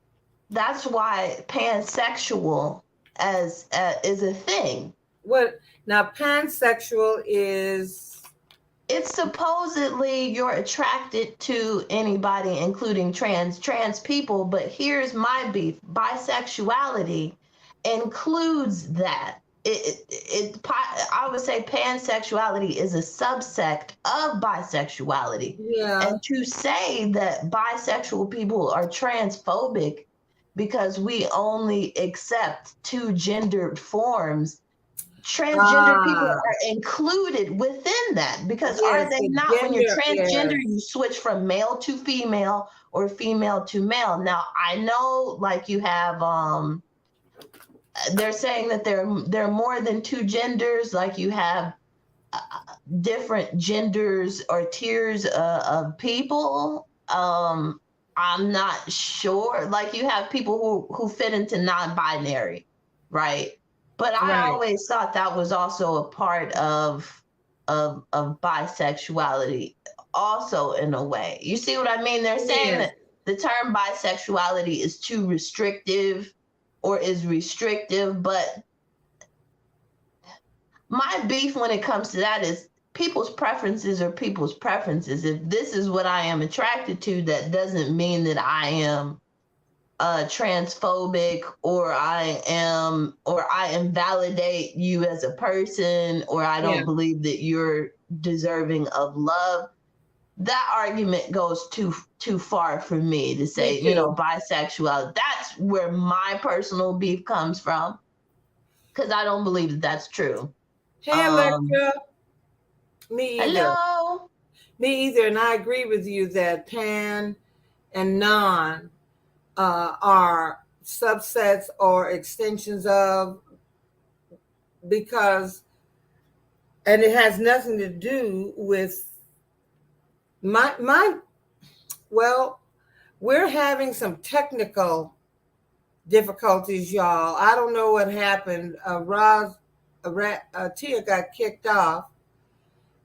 that's why pansexual is a thing. What now? Pansexual is It's supposedly you're attracted to anybody, including trans people. But here's my beef: bisexuality includes that. I would say pansexuality is a subsect of bisexuality, yeah. and to say that bisexual people are transphobic because we only accept two gendered forms, transgender people Ah, are included within that, because are yes, they the not? When you're gender. transgender, Yes, you switch from male to female or female to male. Now I know like you have they're saying that there are more than two genders, like you have different genders or tiers of people. I'm not sure. Like you have people who fit into non-binary, right? But I right. always thought that was also a part of bisexuality, also in a way. You see what I mean? They're saying Yes. that the term bisexuality is too restrictive or is restrictive, but my beef when it comes to that is people's preferences are people's preferences. If this is what I am attracted to, that doesn't mean that I am transphobic, or I invalidate you as a person, or I Yeah. don't believe that you're deserving of love. That argument goes too far for me to Me say, too. bisexuality. That's where my personal beef comes from, because I don't believe that that's true. Hey, Um, Electra. Me either. Hello. Me either. And I agree with you that pan and non are subsets or extensions of, because, and it has nothing to do with my. Well, we're having some technical difficulties, y'all. I don't know what happened. Tia got kicked off,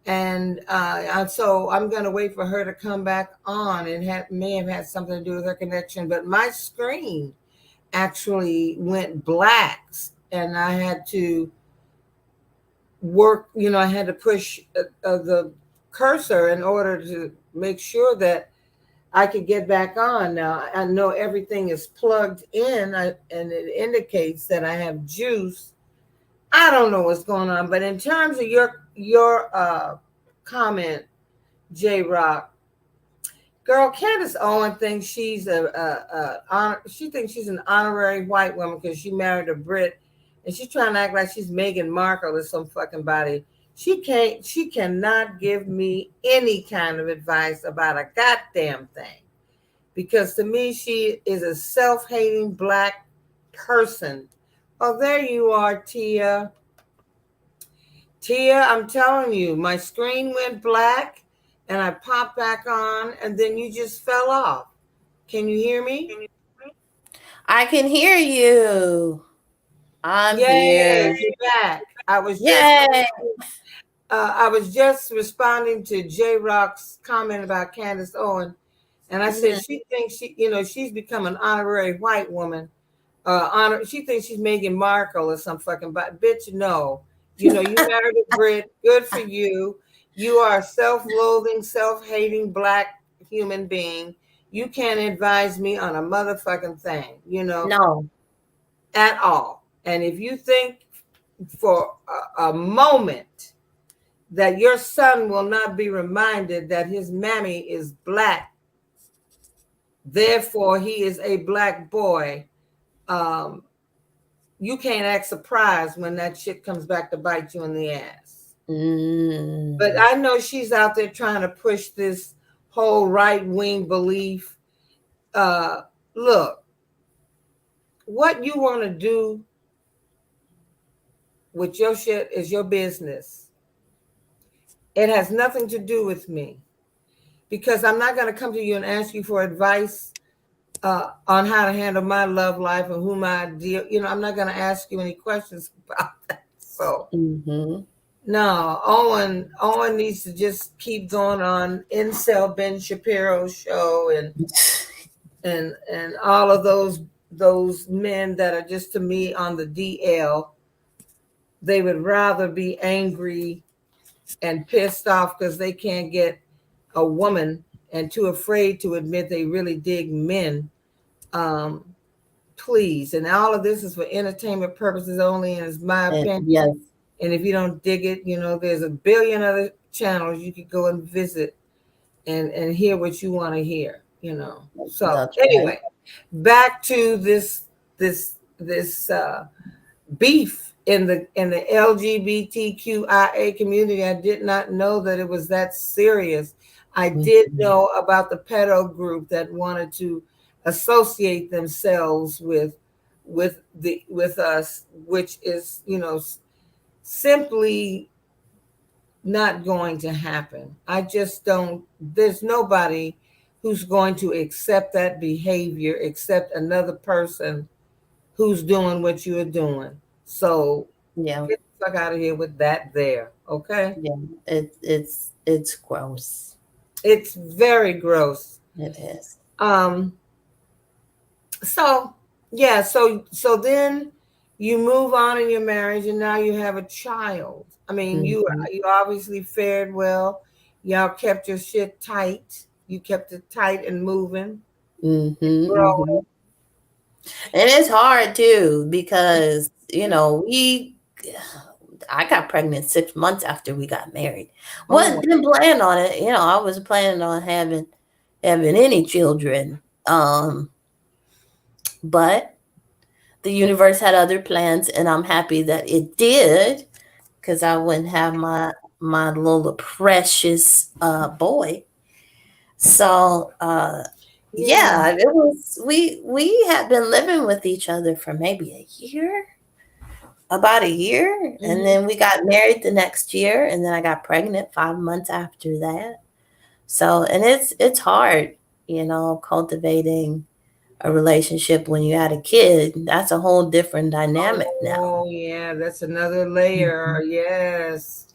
and so I'm going to wait for her to come back on. It may have had something to do with her connection, but my screen actually went black, and I had to work. I had to push the cursor in order to make sure that I could get back on. Now I know everything is plugged in, and it indicates that I have juice. I don't know what's going on, but in terms of your comment, J Rock, girl, Candace Owen thinks she thinks she's an honorary white woman because she married a Brit, and she's trying to act like she's Meghan Markle or some fucking body. She cannot give me any kind of advice about a goddamn thing, because to me she is a self-hating black person. Oh, there you are, Tia. Tia, I'm telling you, my screen went black and I popped back on, and then you just fell off. Can you hear me? I can hear you. I'm Yay, here. you're back. Yay. I was just responding to J Rock's comment about Candace Owen, and I said Mhm. she thinks she's become an honorary white woman. She thinks she's Meghan Markle or some fucking bitch. No, you married a Brit. Good for you. You are a self-loathing, self-hating black human being. You can't advise me on a motherfucking thing, No. at all. And if you think for a moment that your son will not be reminded that his mammy is black, therefore he is a black boy, um, you can't act surprised when that shit comes back to bite you in the ass. But I know she's out there trying to push this whole right-wing belief. Look, what you want to do with your shit is your business. It has nothing to do with me, because I'm not going to come to you and ask you for advice on how to handle my love life and whom I deal. I'm not going to ask you any questions about that. So no, Owen needs to just keep going on Incel Ben Shapiro's show and all of those men that are just, to me, on the DL. They would rather be angry and pissed off because they can't get a woman and too afraid to admit they really dig men. Please. And all of this is for entertainment purposes only, and it's my opinion. Yes. And if you don't dig it, there's a billion other channels you could go and visit and hear what you want to hear, So That's anyway, right. back to this beef in the LGBTQIA community. I did not know that it was that serious. I did know about the pedo group that wanted to associate themselves with us, which is simply not going to happen. I just don't. There's nobody who's going to accept that behavior except another person who's doing what you're doing. So Yeah. get the fuck out of here with that there. Okay. Yeah. It's gross. It's very gross. It is. So yeah, so then you move on in your marriage and now you have a child. I mean, you obviously fared well. Y'all kept your shit tight. You kept it tight and moving. And it's hard too because I got pregnant 6 months after we got married. Didn't plan on it. I wasn't planning on having any children. But the universe had other plans, and I'm happy that it did, because I wouldn't have my little precious boy. So yeah, it was we had been living with each other for maybe about a year, and then we got married the next year, and then I got pregnant 5 months after that. So, and it's hard, cultivating a relationship when you had a kid. That's a whole different dynamic now. Oh yeah, that's another layer. Yes.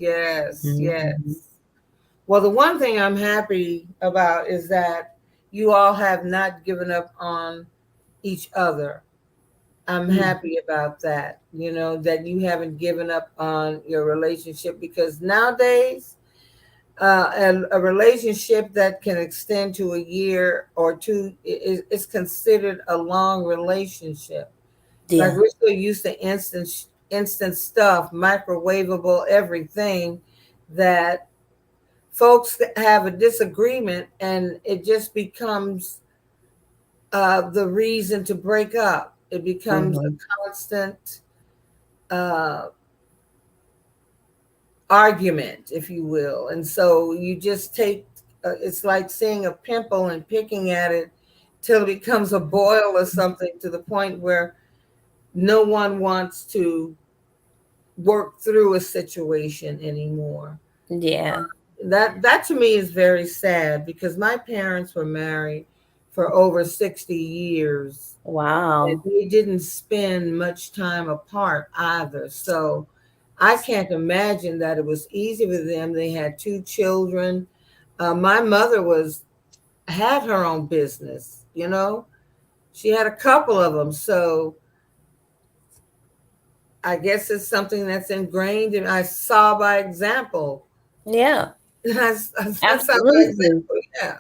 Well, the one thing I'm happy about is that you all have not given up on each other. I'm happy about that, that you haven't given up on your relationship, because nowadays, a relationship that can extend to a year or two is considered a long relationship. Like, we're so used to instant stuff, microwavable everything, that folks have a disagreement and it just becomes the reason to break up. It becomes a constant argument, if you will. And so you just take, it's like seeing a pimple and picking at it till it becomes a boil or something, to the point where no one wants to work through a situation anymore. Yeah. That to me is very sad, because my parents were married for over 60 years. And Wow. they didn't spend much time apart either. So I can't imagine that it was easy for them. They had two children. My mother had her own business, you know. She had a couple of them. So I guess it's something that's ingrained and I saw by example. Yeah, I saw by absolutely. example, yeah.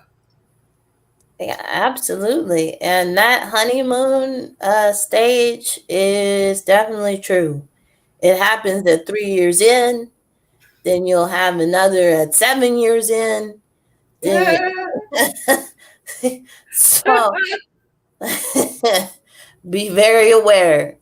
Yeah, absolutely. And that honeymoon stage is definitely true. It happens at 3 years in, then you'll have another at 7 years in, then you so be very aware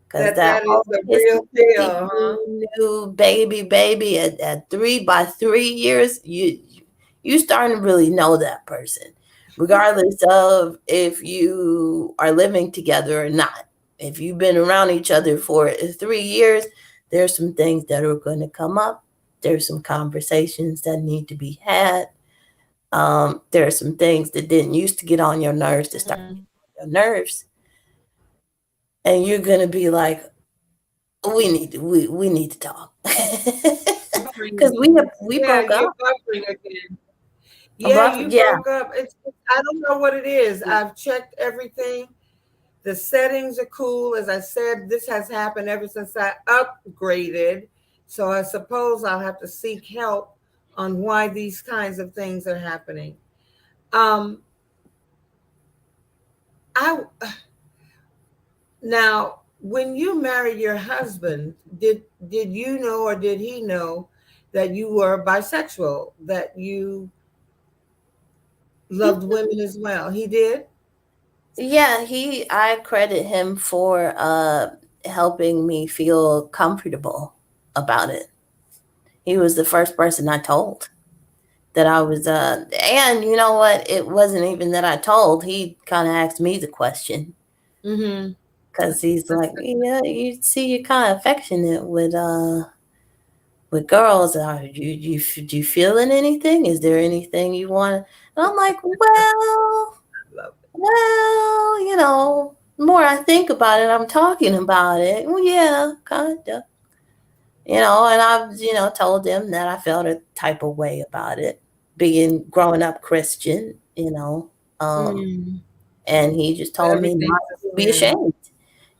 because that that that is whole the kissy real kissy deal, huh? new baby at 3 by 3 years, you starting to really know that person, regardless of if you are living together or not. If you've been around each other for 3 years, there's some things that are going to come up. There's some conversations that need to be had. There are some things that didn't used to get on your nerves to start getting on your nerves, and you're gonna be like, we need to talk because we Yeah, broke you're up. buffering again. Yeah, you Yeah. broke up. I don't know what it is. I've checked everything. The settings are cool. As I said, this has happened ever since I upgraded. So I suppose I'll have to seek help on why these kinds of things are happening. Um, I Now, when you married your husband, did you know or did he know that you were bisexual, that you loved women as well? He did? Yeah, I credit him for helping me feel comfortable about it. He was the first person I told that I was and you know what? It wasn't even that I told. He kind of asked me the question Mm-hmm. cuz he's like, "Yeah, you see you're kind of affectionate with girls. Do you feeling anything? Is there anything you want?" And I'm like, Love well, the more I think about it, I'm talking about it. Well, yeah, kind of. And I've, told him that I felt a type of way about it, being growing up Christian, it. um, and he just told me not Everything's a to be sin. ashamed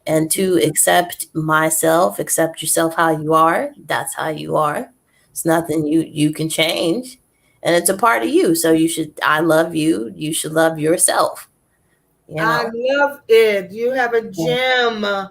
and to accept myself, accept yourself how you are. That's how you are. It's nothing you can change, and it's a part of you. So I love you. You should love yourself. You I know. love it. You have a Yeah, gem. You have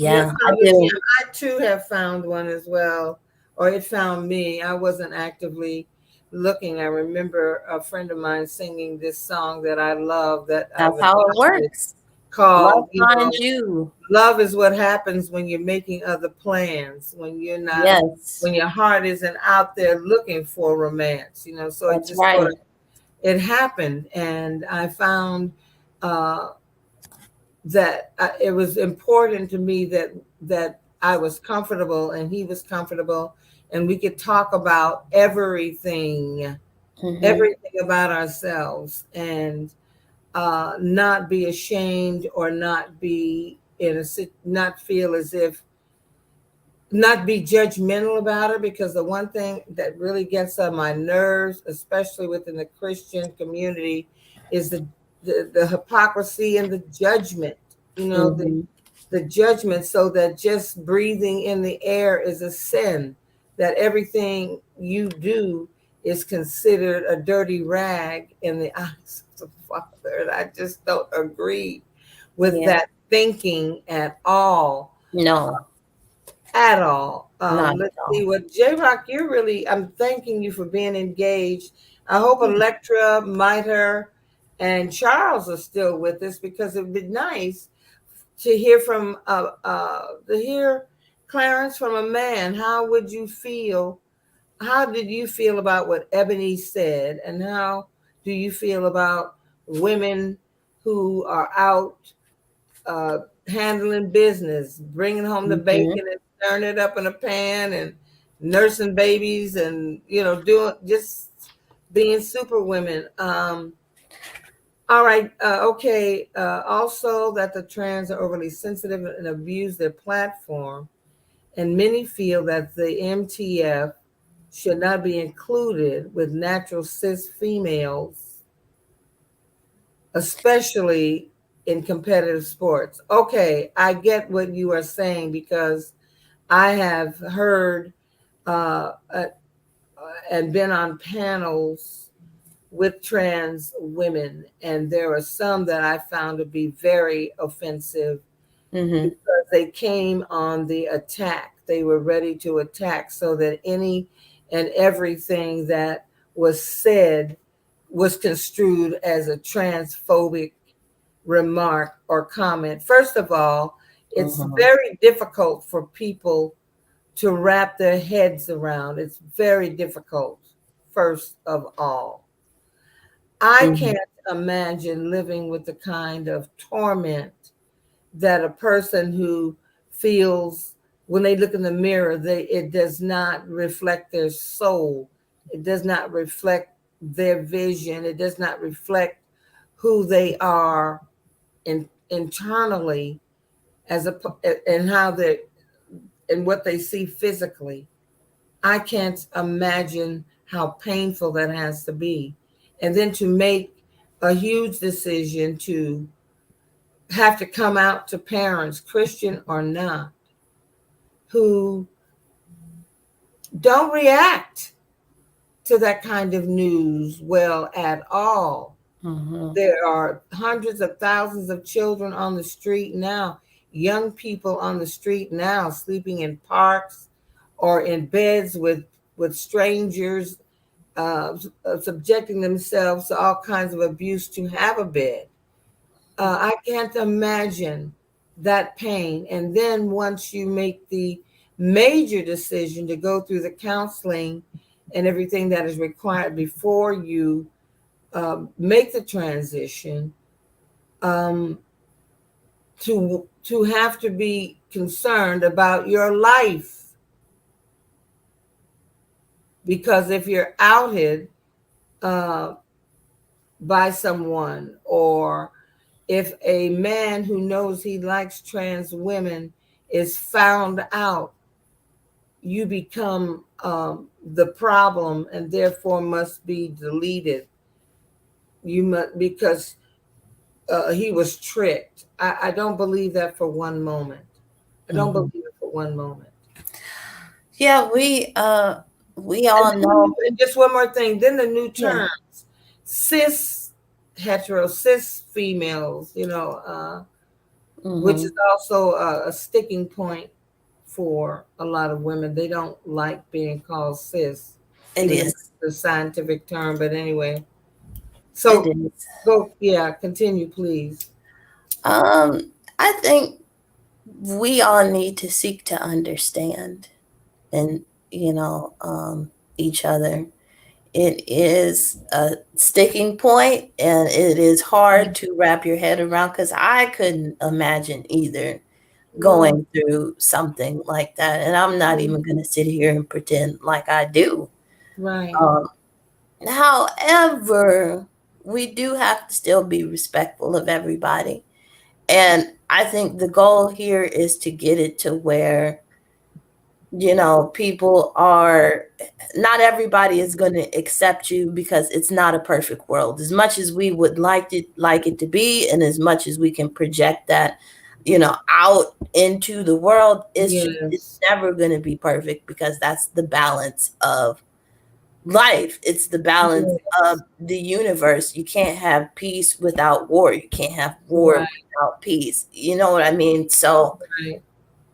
yeah, I found a do. gem. I too have found one as well, or it found me. I wasn't actively looking. I remember a friend of mine singing this song that I love that I've That's how it adopted works. Love called, finds you. love is what happens when you're making other plans, when you're not, Yes, when your heart isn't out there looking for romance, so it that's just sort right. of, it happened. And I found uh, that it was important to me that I was comfortable and he was comfortable and we could talk about everything, Hmm. everything about ourselves and not be ashamed or not be not feel as if, not be judgmental about it, because the one thing that really gets on my nerves, especially within the Christian community, is the hypocrisy and the judgment. You know, the Hmm. the judgment, so that just breathing in the air is a sin, that everything you do is considered a dirty rag in the eyes of the Father. And I just don't agree with Yeah. that thinking at all, No, at all. not Let's at see all. what J Rock, I'm thanking you for being engaged. I hope Electra, Miter, and Charles are still with us, because it'd be nice to hear from to hear Clarence from a man. How would you feel? How did you feel about what Ebony said, and how do you feel about women who are out uh, handling business, bringing home the Hmm. bacon and stirring it up in a pan and nursing babies and doing just being super women? All right. Okay. Also, that the trans are overly sensitive and abuse their platform, and many feel that the MTF should not be included with natural cis females, especially in competitive sports. Okay, I get what you are saying because I have heard uh, and been on panels with trans women, and there are some that I found to be very offensive Mm-hmm. because they came on the attack. They were ready to attack so that any and everything that was said was construed as a transphobic remark or comment. First of all, it's Mm-hmm. very difficult for people to wrap their heads around. It's very difficult, first of all. I Mm-hmm. can't imagine living with the kind of torment that a person who feels when they look in the mirror, it does not reflect their soul. It does not reflect their vision. It does not reflect who they are internally as a and how they and what they see physically. I can't imagine how painful that has to be. And then to make a huge decision to have to come out to parents, Christian or not, who don't react to that kind of news well at all. Mm-hmm. There are hundreds of thousands of children on the street now, young people on the street now, sleeping in parks or in beds with strangers, subjecting themselves to all kinds of abuse to have a bed. I can't imagine that pain. And then once you make the major decision to go through the counseling and everything that is required before you make the transition, um, to have to be concerned about your life, because if you're outed uh, by someone, or if a man who knows he likes trans women is found out, you become the problem and therefore must be deleted. You must, because he was tricked. I don't believe that for one moment. I don't Mm-hmm. believe it for one moment. Yeah, we And all know. then just one more thing. Then the new Yeah. terms, cis hetero, cis females. Which Mm-hmm. is also a sticking point for a lot of women. They don't like being called cis, It even though is. it's the scientific term. But anyway, It so is. go, yeah, continue, please. I think we all need to seek to understand and each other. It is a sticking point and it is hard to wrap your head around because I couldn't imagine either Mm, going through something like that. And I'm not even going to sit here and pretend like I do. right. Um, However, we do have to still be respectful of everybody. And I think the goal here is to get it to where people are not everybody is going to accept you because it's not a perfect world as much as we would like it to be, and as much as we can project that out into the world. It's Yes. never going to be perfect because that's the balance of life. It's the balance of Yes. the universe. You can't have peace without war. You can't have war Right. without peace. You know what I mean? So Right.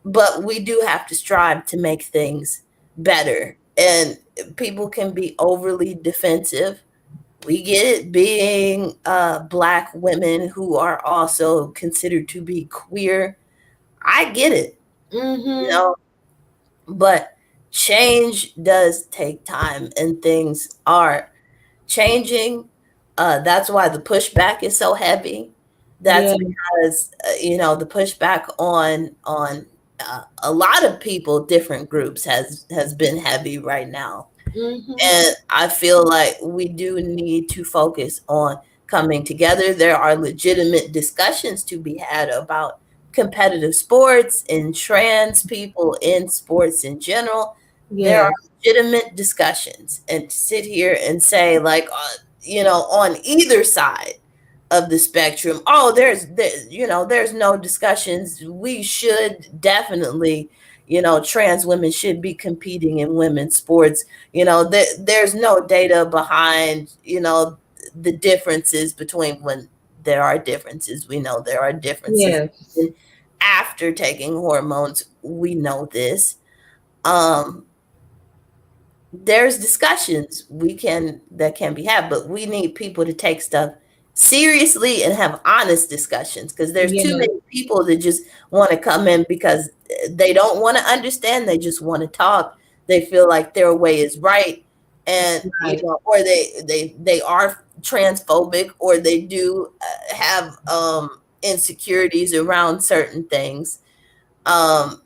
but we do have to strive to make things better. And people can be overly defensive. We get it, being Black women who are also considered to be queer. I get it, you Mm-hmm. know, but change does take time and things are changing. That's why the pushback is so heavy. That's Yeah. because the pushback on a lot of people, different groups, has been heavy right now, Mm-hmm. and I feel like we do need to focus on coming together. There are legitimate discussions to be had about competitive sports and trans people in sports in general. There are Yes. legitimate discussions, and to sit here and say like, on either side of the spectrum, oh, there's no discussions. We should definitely, trans women should be competing in women's sports. There's no data behind, the differences between when there are differences. We know there are differences. Yes. After taking hormones, we know this. Um, there's discussions that can be had, but we need people to take stuff seriously and have honest discussions, because there's too Yes. many people that just want to come in because they don't want to understand. They just want to talk. They feel like their way is right, and Right. or they are transphobic, or they do have insecurities around certain things. um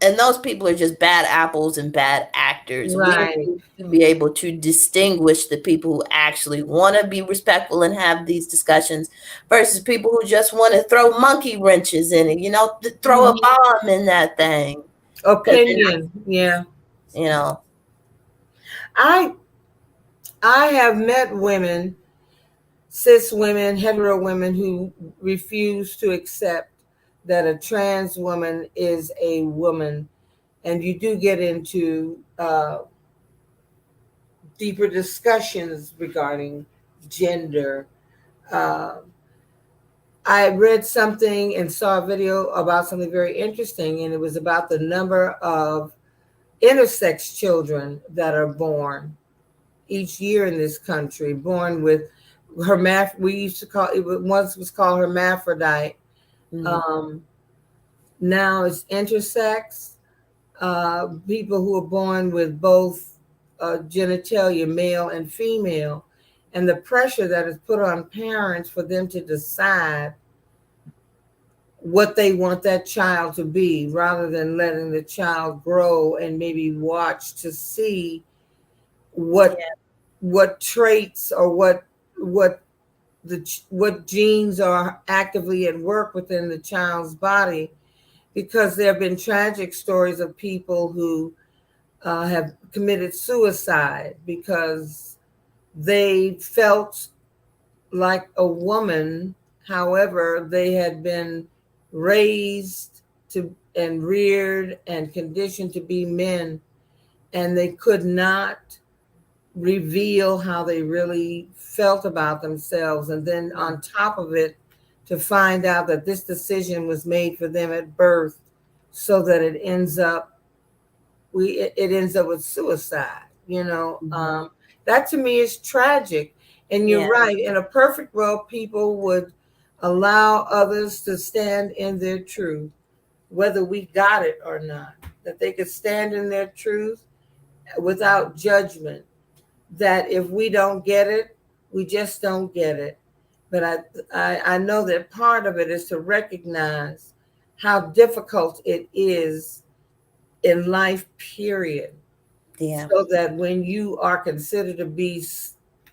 and those people are just bad apples and bad actors. We Right. need to be able to distinguish the people who actually want to be respectful and have these discussions versus people who just want to throw monkey wrenches in it, throw a Mhm. bomb in that thing. Opinion. Yeah. You know, I I have met women, cis women, hetero women who refuse to accept that a trans woman is a woman, and you do get into deeper discussions regarding gender. Uh, I read something and saw a video about something very interesting, and it was about the number of intersex children that are born each year in this country, born with we used to call it once was called hermaphrodite. Um, Now it's intersex. People who are born with both genitalia, male and female, and the pressure that is put on parents for them to decide what they want that child to be, rather than letting the child grow and maybe watch to see what yeah, what traits or what what genes are actively at work within the child's body, because there have been tragic stories of people who have committed suicide because they felt like a woman. However, they had been raised to and reared and conditioned to be men, and they could not reveal how they really felt about themselves. And then on top of it, to find out that this decision was made for them at birth, so that it ends up with suicide. That to me is tragic. And you're yeah, right. In a perfect world, people would allow others to stand in their truth, whether we got it or not. That they could stand in their truth without judgment. That if we don't get it, we just don't get it. But I know that part of it is to recognize how difficult it is in life, period. yeah, So that when you are considered to be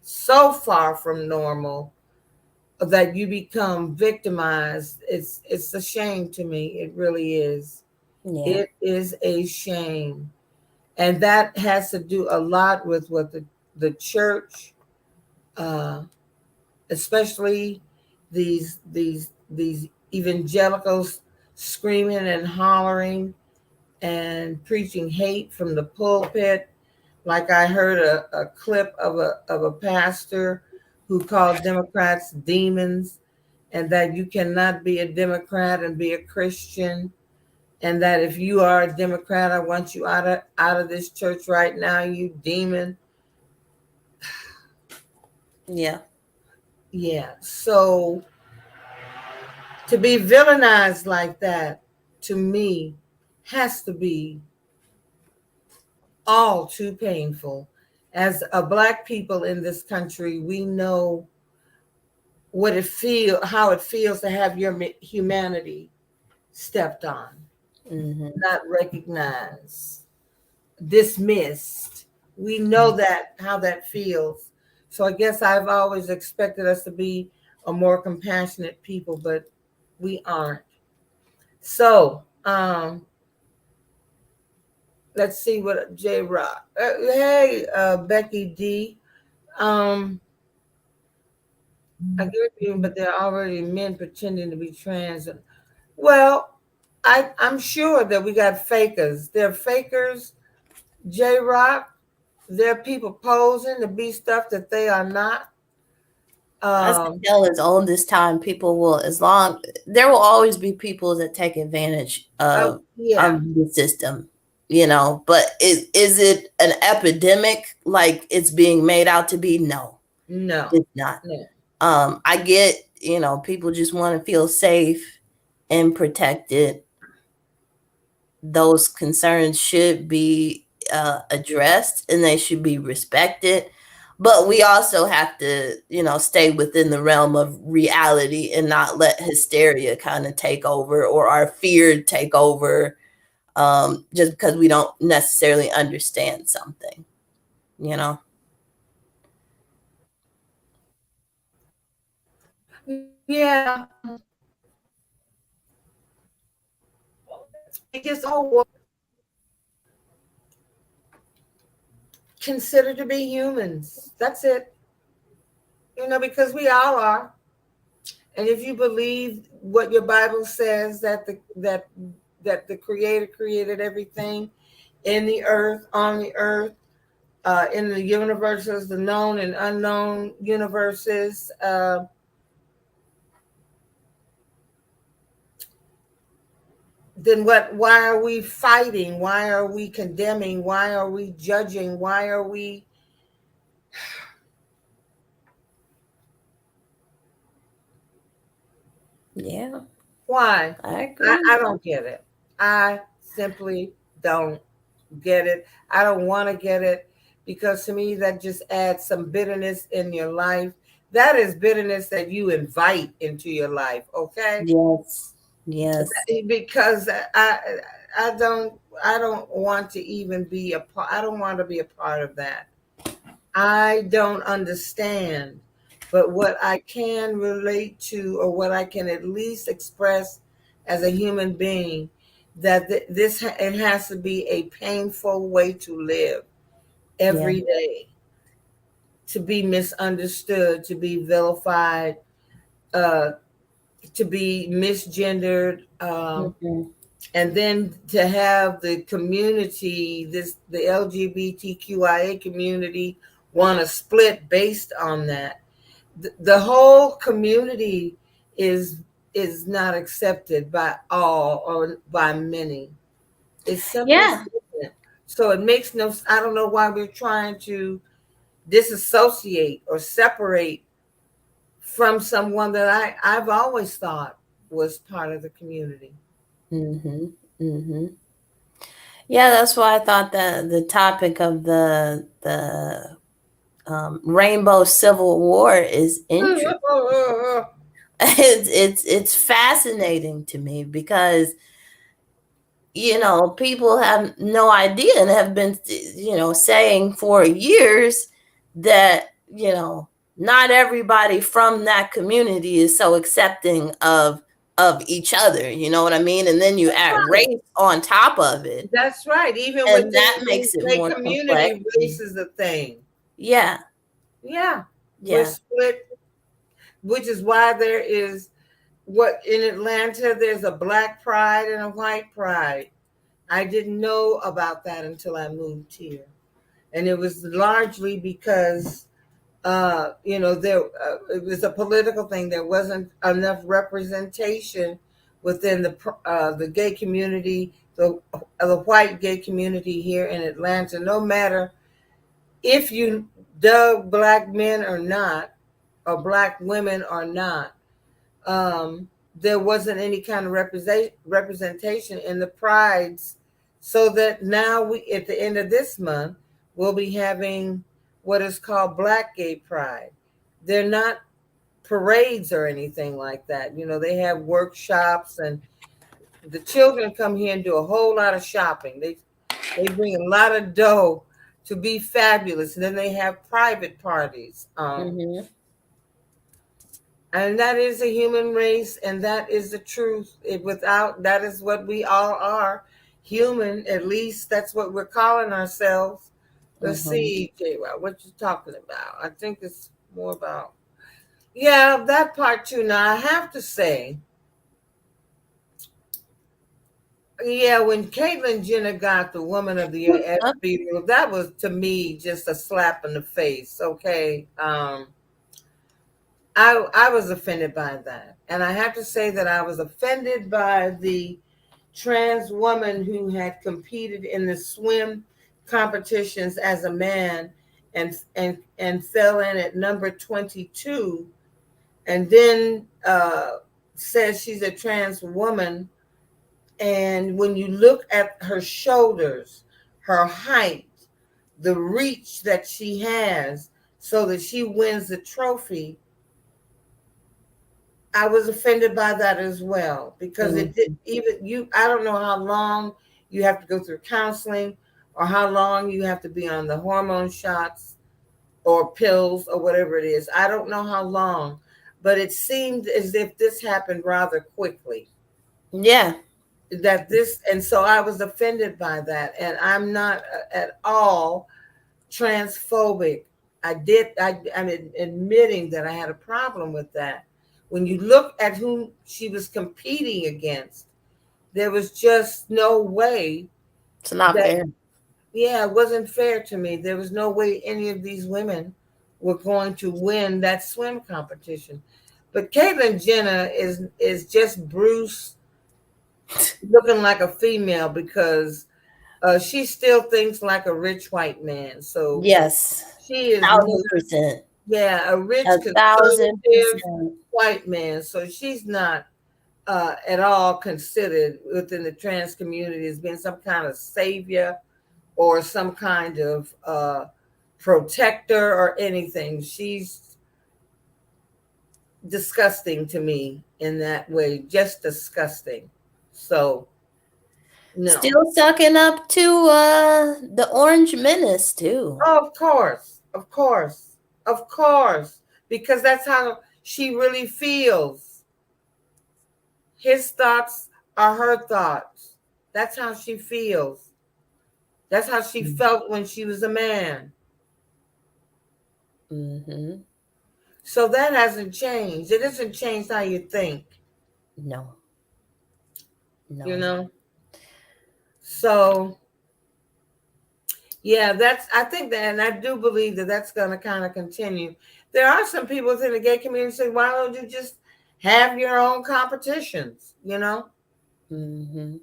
so far from normal that you become victimized, it's a shame to me. It really is. yeah, It is a shame. And that has to do a lot with what the church, uh, especially these evangelicals screaming and hollering and preaching hate from the pulpit. Like I heard a clip of a pastor who called Democrats demons, and that you cannot be a Democrat and be a Christian, and that if you are a Democrat, I want you out of this church right now, you demon. yeah, Yeah. So to be villainized like that, to me, has to be all too painful. As a Black people in this country, we know how it feels to have your humanity stepped on, hmm, not recognized, dismissed. We know that how that feels. So I guess I've always expected us to be a more compassionate people, but we aren't. So let's see what J Rock. Hey, Becky D. Um, I get you, but there are already men pretending to be trans. Well, I'm sure that we got fakers. They're fakers, J Rock. They're people posing to be stuff that they are not. I can tell as old as time, people will, there will always be people that take advantage Yeah, of the system, you know, but is it an epidemic like it's being made out to be? No, no, it's not. no. I get, you know, people just want to feel safe and protected. Those concerns should be addressed and they should be respected. But we also have to, you know, stay within the realm of reality and not let hysteria kind of take over or our fear take over just because we don't necessarily understand something, you know? Yeah, it just all considered to be humans. That's it. You know, because we all are. And if you believe what your Bible says that the Creator created everything in the earth, on the earth, in the universes, the known and unknown universes, then what? Why are we fighting? Why are we condemning? Why are we judging? Why are we? Yeah, Why? I agree. I don't get it. I simply don't get it. I don't want to get it because to me that just adds some bitterness in your life. That is bitterness that you invite into your life, okay? Yes, yes. Because I don't want to even be a part. I don't want to be a part of that. I don't understand. But what I can relate to, or what I can at least express as a human being, that it has to be a painful way to live every day, to be misunderstood, to be vilified, uh, to be misgendered, Mhm. and then to have the community, the LGBTQIA community, want to split based on that. The whole community is is not accepted by all or by many. It's simply Yeah. different. So it makes no. I don't know why we're trying to disassociate or separate from someone that I've always thought was part of the community. Mm-hmm. Mm-hmm. Yeah, that's why I thought that the topic of the rainbow civil war is interesting. It's fascinating to me because you know people have no idea and have been you know saying for years that you know not everybody from that community is so accepting of each other. You know what I mean? And then you add race on top of it, That's right. Even and within that the makes it gay more complex. community, race is a thing. Yeah, Yeah, we're yeah. split, which is why there is what in Atlanta there's a black pride and a white pride. I didn't know about that until I moved here, and it was largely because there it was a political thing. There wasn't enough representation within the gay community, the white gay community here in Atlanta. No matter if you dug black men or not, or black women or not, there wasn't any kind of representation in the prides. So that now we, at the end of this month, we'll be having what is called Black Gay Pride. They're not parades or anything like that. You know, they have workshops, and the children come here and do a whole lot of shopping. They bring a lot of dough to be fabulous. And then they have private parties. Mm-hmm. And that is a human race, and that is the truth. Without that is what we all are, human. At least that's what we're calling ourselves. Let's Mm-hmm. see, J. What you talking about? I think it's more about that part too. Now I have to say, when Caitlyn Jenner got the Woman of the Year at Beatle, that was to me just a slap in the face. Okay. I was offended by that. And I have to say that I was offended by the trans woman who had competed in the swim competitions as a man and fell in at number 22, and then says she's a trans woman. And when you look at her shoulders, her height, the reach that she has, so that she wins the trophy, I was offended by that as well, because it did I don't know how long you have to go through counseling, or how long you have to be on the hormone shots or pills or whatever it is. I don't know how long, but it seemed as if this happened rather quickly. Yeah. And so I was offended by that, and I'm not at all transphobic. I'm admitting that I had a problem with that. When you look at who she was competing against, there was just no way. It's not fair. Yeah, it wasn't fair to me. There was no way any of these women were going to win that swim competition. But Caitlyn Jenner is just Bruce looking like a female, because she still thinks like a rich white man. So yes, she is 1,000%. a rich 1,000%. white man. So she's not at all considered within the trans community as being some kind of savior or some kind of protector or anything. She's disgusting to me in that way, just disgusting. So no. Still sucking up to the Orange Menace too. Oh, of course, because that's how she really feels. His thoughts are her thoughts. That's how she feels. That's how she felt when she was a man. Mm-hmm. So that hasn't changed. It hasn't changed how you think. No. You know? So, yeah, I think that, and I do believe that that's going to kind of continue. There are some people within the gay community who say, why don't you just have your own competitions, you know? Mm-hmm.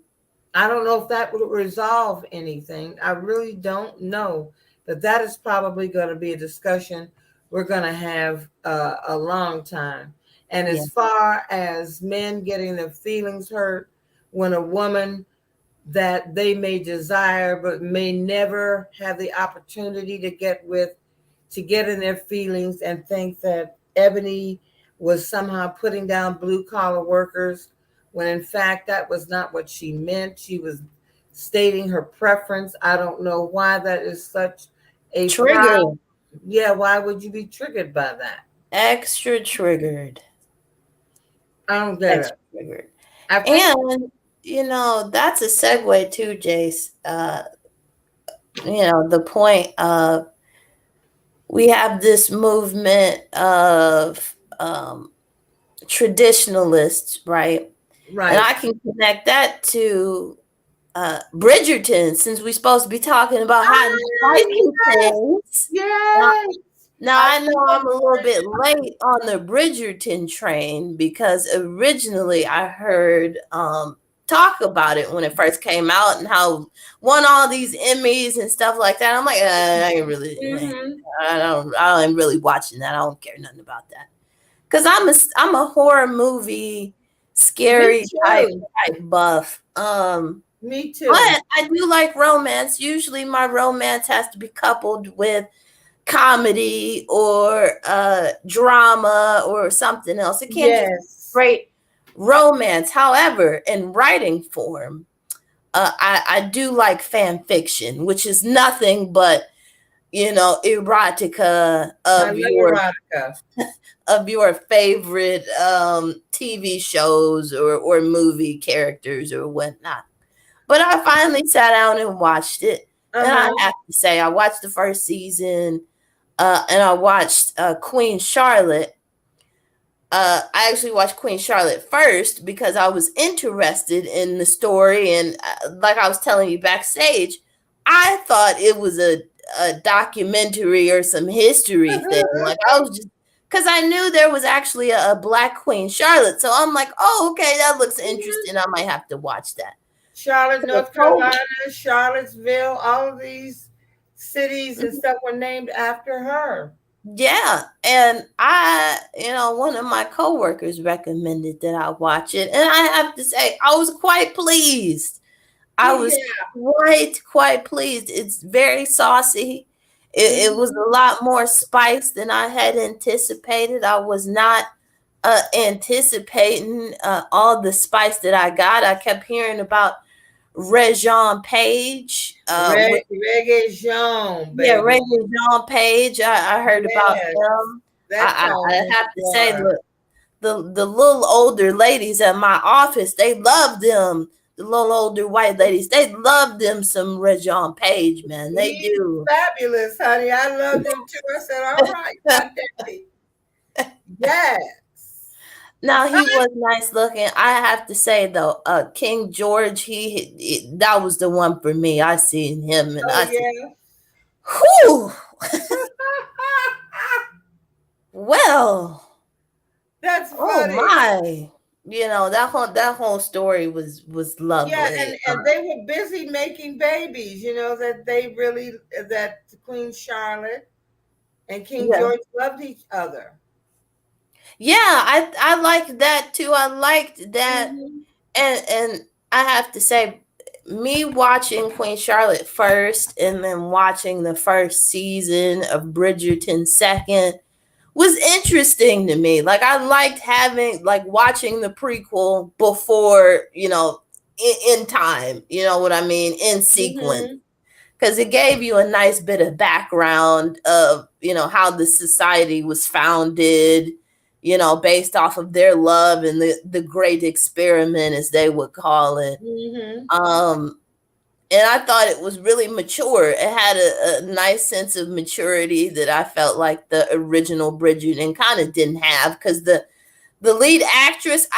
I don't know if that would resolve anything. I really don't know. But that is probably going to be a discussion we're going to have a long time. And as far as men getting their feelings hurt when a woman that they may desire but may never have the opportunity to get in their feelings and think that Ebony was somehow putting down blue collar workers, when in fact that was not what she meant. She was stating her preference. I don't know why that is such a trigger. Yeah, why would you be triggered by that? Extra triggered. I don't get Extra it. Triggered. And you know, that's a segue too, Jace. You know, the point of we have this movement of traditionalists, right? Right. And I can connect that to Bridgerton, since we're supposed to be talking about hot and spicy things. Yes. Now I know I'm a little bit late on the Bridgerton train, because originally I heard talk about it when it first came out and how won all these Emmys and stuff like that. I'm like, I ain't really, I ain't really watching that. I don't care nothing about that, because I'm a horror movie, scary type buff. Me too. But I do like romance. Usually my romance has to be coupled with comedy or drama or something else. It can't just be straight romance. However, in writing form, I do like fan fiction, which is nothing but erotica I love erotica. of your favorite TV shows or movie characters or whatnot. But I finally sat down and watched it. And I Uh-huh. have to say, I watched the first season, and I watched Queen Charlotte. I actually watched Queen Charlotte first because I was interested in the story. And like I was telling you backstage, I thought it was a documentary or some history thing. Like I was just, because I knew there was actually a Black Queen Charlotte. So I'm like, oh, okay, that looks interesting. I might have to watch that. Charlotte, So North Carolina, Charlottesville, all of these cities and stuff were named after her. Yeah, and one of my coworkers recommended that I watch it, and I have to say, I was quite pleased. I was Yeah. quite pleased. It's very saucy. It was a lot more spice than I had anticipated. I was not anticipating all the spice that I got. I kept hearing about Regé Page, Reggae Jean, yeah, baby. Regé Page. I heard about Yes. him. That I tone have to say, was. the little older ladies at my office, they love them. The little older white ladies, they love them some Regé Page, man. They He's do. fabulous, honey. I loved him too. I said, all right, God daddy. Yes. Now he was nice looking. I have to say though, King George, that was the one for me. I seen him and Oh, I said, yeah. whew. Well, That's oh funny. my. That whole story was Yeah, lovely. and they were busy making babies, that Queen Charlotte and King Yeah. George loved each other. Yeah, I liked that too. I liked that, Mhm. and I have to say, me watching Queen Charlotte first and then watching the first season of Bridgerton second was interesting to me. Like I liked watching the prequel before, in time, you know what I mean, in sequence. Mhm. Because it gave you a nice bit of background of, how the society was founded, based off of their love and the great experiment, as they would call it. Mhm. And I thought it was really mature. It had a nice sense of maturity that I felt like the original Bridgerton kind of didn't have, because the lead actress,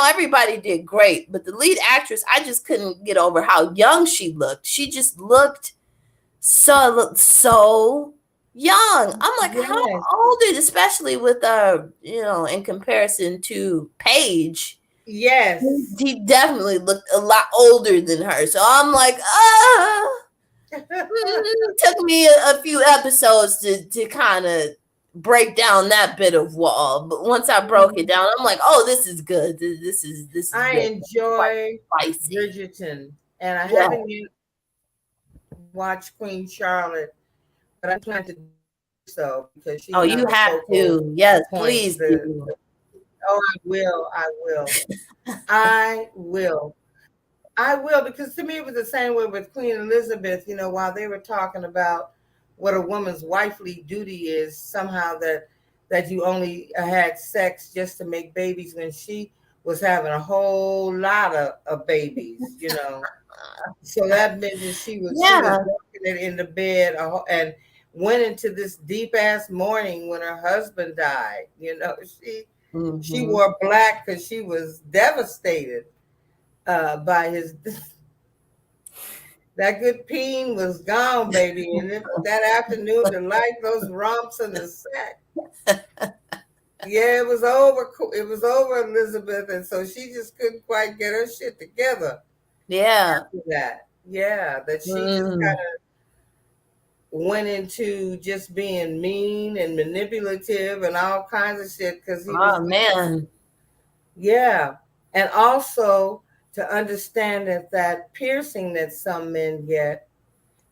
everybody did great, but the lead actress, I just couldn't get over how young she looked. She just looked so young. I'm like, how Yes. old is, especially with in comparison to Paige. Yes. He definitely looked a lot older than her. So I'm like, took me a few episodes to kind of break down that bit of wall. But once I broke it down, I'm like, oh, this is good. This is I good. Quite enjoy spicy. Bridgerton, and I Yeah. haven't yet watched Queen Charlotte, but I plan to do so because she's Oh, my you have focal to. Yes, point. please do. Oh, I will. I will. I will. I will, because to me it was the same way with Queen Elizabeth. While they were talking about what a woman's wifely duty is, somehow that you only had sex just to make babies, when she was having a whole lot of babies. So that meant that she was Yeah. working it in the bed, and went into this deep ass mourning when her husband died. She Mhm. wore black because she was devastated by his. That good peen was gone, baby. And that afternoon, the light, those romps in the sack. Yeah, it was over. It was over, Elizabeth, and so she just couldn't quite get her shit together Yeah. after that. Yeah, that she just Mm. kind of went into just being mean and manipulative and all kinds of shit because he was. Oh man. Yeah, and also to understand that piercing that some men get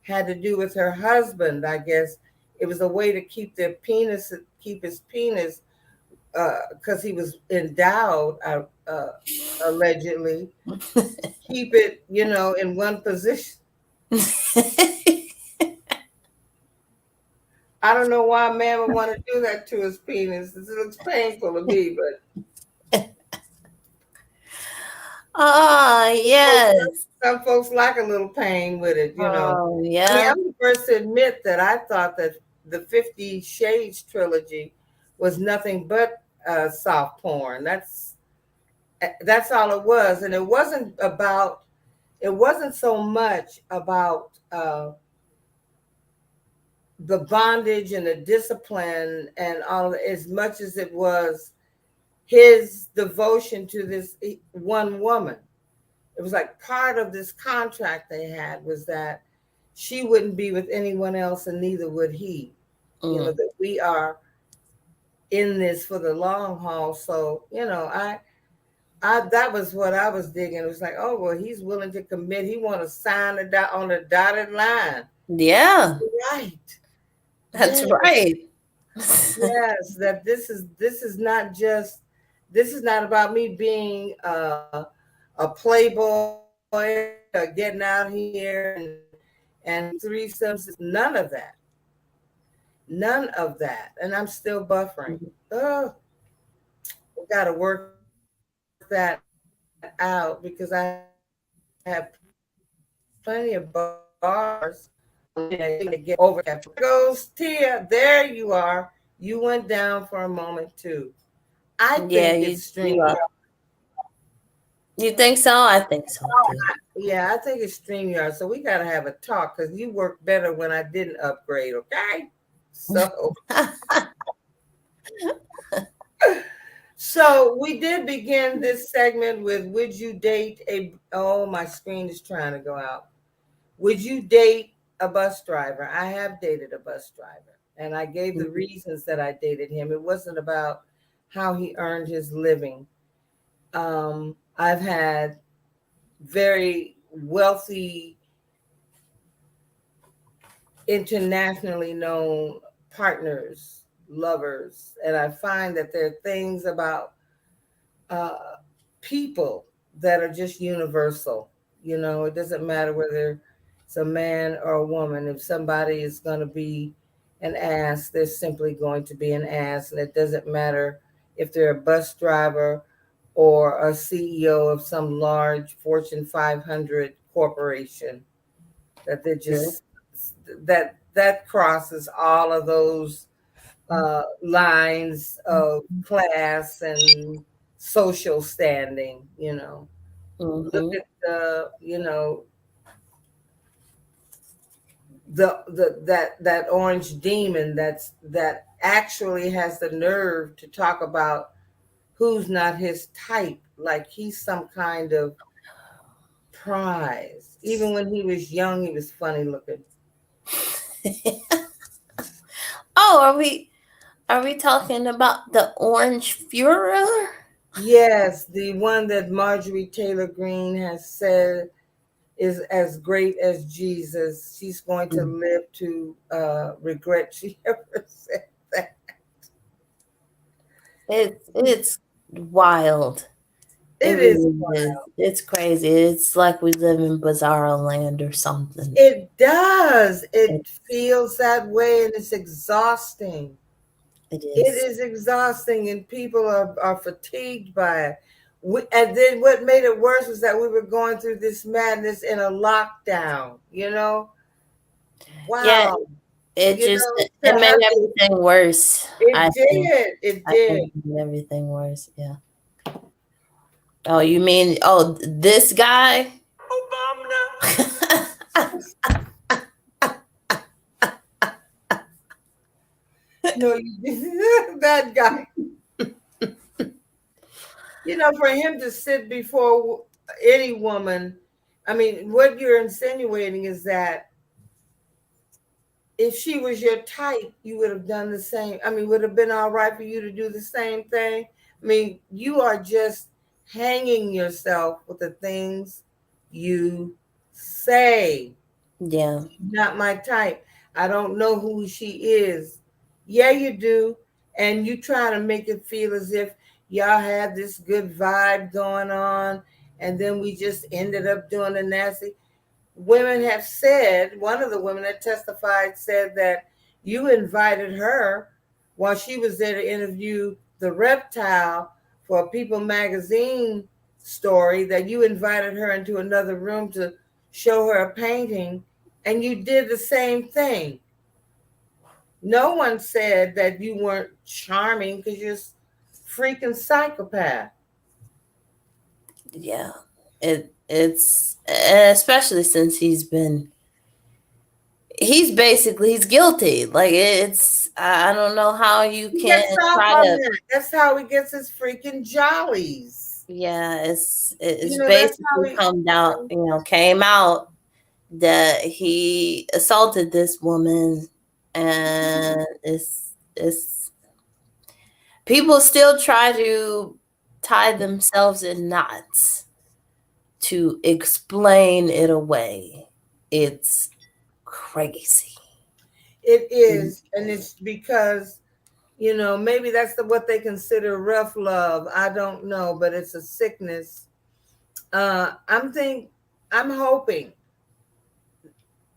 had to do with her husband. I guess it was a way to keep keep his penis, because he was endowed, allegedly, keep it, in one position. I don't know why a man would want to do that to his penis. It looks painful to me, but Oh, yes. some folks like a little pain with it, you know. Oh, I mean, yeah. I'm the first to admit that I thought that the 50 Shades trilogy was nothing but soft porn. That's all it was, and it wasn't so much about the bondage and the discipline and all as much as it was his devotion to this one woman. It was like part of this contract they had was that she wouldn't be with anyone else and neither would he. You know, Mm. that we are in this for the long haul. So, you know, I that was what I was digging. It was like, oh well, he's willing to commit. He want to sign on the dotted line. Yeah, Right. that's Yes. right. Yes. That this is not about me being a playboy, getting out here and threesomes. None of that. None of that. And I'm still buffering. Oh, we got to work that out because I have plenty of bars to get over that. Goes Tia, there you are. You went down for a moment too. I Yeah, think it's you StreamYard. you think so? I think so too. Yeah, I think it's StreamYard. So we gotta have a talk because you worked better when I didn't upgrade, okay? So so we did begin this segment with would you date a oh my screen is trying to go out. Would you date a bus driver? I have dated a bus driver, and I gave the reasons that I dated him. It wasn't about how he earned his living. I've had very wealthy, internationally known partners, lovers, and I find that there are things about uh, people that are just universal. You know, it doesn't matter whether it's a man or a woman. If somebody is going to be an ass, they're simply going to be an ass. And it doesn't matter if they're a bus driver or a CEO of some large Fortune 500 corporation, that they're just, that crosses all of those lines of class and social standing, you know. Look Mm-hmm. at the, you know, that orange demon that actually has the nerve to talk about who's not his type, like he's some kind of prize. Even when he was young, he was funny looking. Oh, are we talking about the Orange Fuhrer? Yes, the one that Marjorie Taylor Greene has said is as great as Jesus. She's going to live to regret she ever said that. It's wild. It It is. really is. It's crazy. It's like we live in bizarro land or something. It does. It feels that way, and it's exhausting. It It is. is exhausting, and people are fatigued by it. And then what made it worse was that we were going through this madness in a lockdown. You know, Yeah, wow. it You just know, it to made have to, everything worse. it I think. did. It I did. think it made everything worse. Yeah. Oh, you mean this guy? No, that guy. You know, for him to sit before any woman, I mean, what you're insinuating is that if she was your type, you would have done the same. I mean, would have been all right for you to do the same thing. I mean, you are just hanging yourself with the things you say. Yeah. Not my type. I don't know who she is. Yeah, you do. And you try to make it feel as if y'all had this good vibe going on. And then we just ended up doing the nasty. Women have said, one of the women that testified said that You invited her while she was there to interview the reptile for a People magazine story, that you invited her into another room to show her a painting, and you did the same thing. No one said that you weren't charming because you're a freaking psychopath. Yeah. It's especially since he's guilty. Like I don't know how you He can gets off try on to. that. That's how he gets his freaking jollies. Yeah, it's That's how basically he. came out that he assaulted this woman, and it's people still try to tie themselves in knots to explain it away. It's crazy. It is, and it's because maybe that's what they consider rough love. I don't know, but it's a sickness. I'm hoping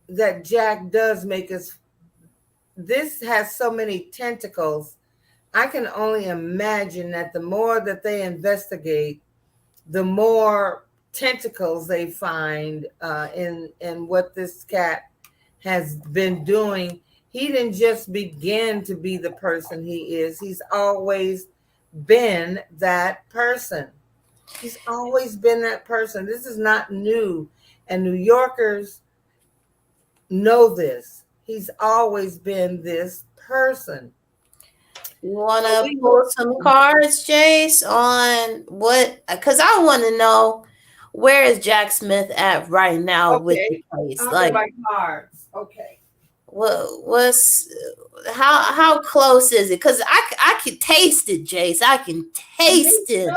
that Jack does make us. This has so many tentacles. I can only imagine that the more that they investigate, the more tentacles they find in what this cat has been doing. He didn't just begin to be the person he is. He's always been that person. He's always been that person. This is not new. And New Yorkers know this. He's always been this person. You want to pull some cards, Jace, on what? Because I want to know, where is Jack Smith at right now with the case? I'll get my cards. Okay. What's how close is it? Because I can taste it, Jace. I can taste it.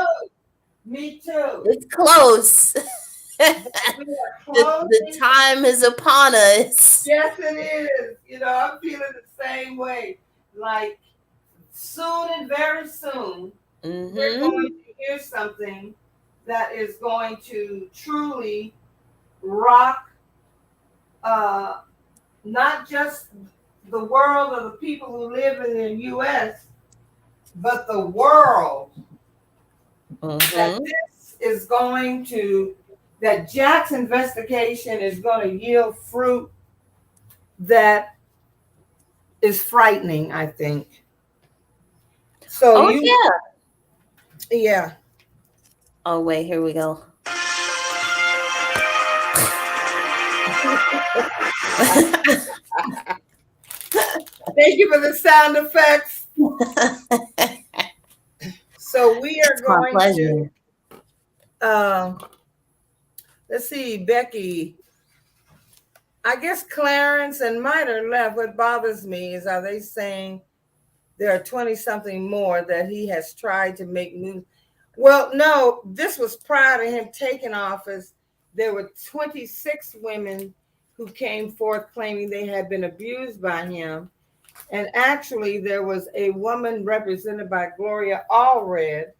Me too. It's close. The time is upon us. Yes, it is. I'm feeling the same way. Like soon and very soon, we're going to hear something that is going to truly rock not just the world of the people who live in the U.S., but the world. That this is going to, that Jack's investigation is going to yield fruit that is frightening, I think. So yeah. Oh wait, here we go. Thank you for the sound effects. So we are going to let's see, Becky. I guess Clarence and Mite are left. What bothers me is, are they saying there are 20-something more that he has tried to make moves? Well, no, this was prior to him taking office. There were 26 women who came forth claiming they had been abused by him. And actually, there was a woman represented by Gloria Allred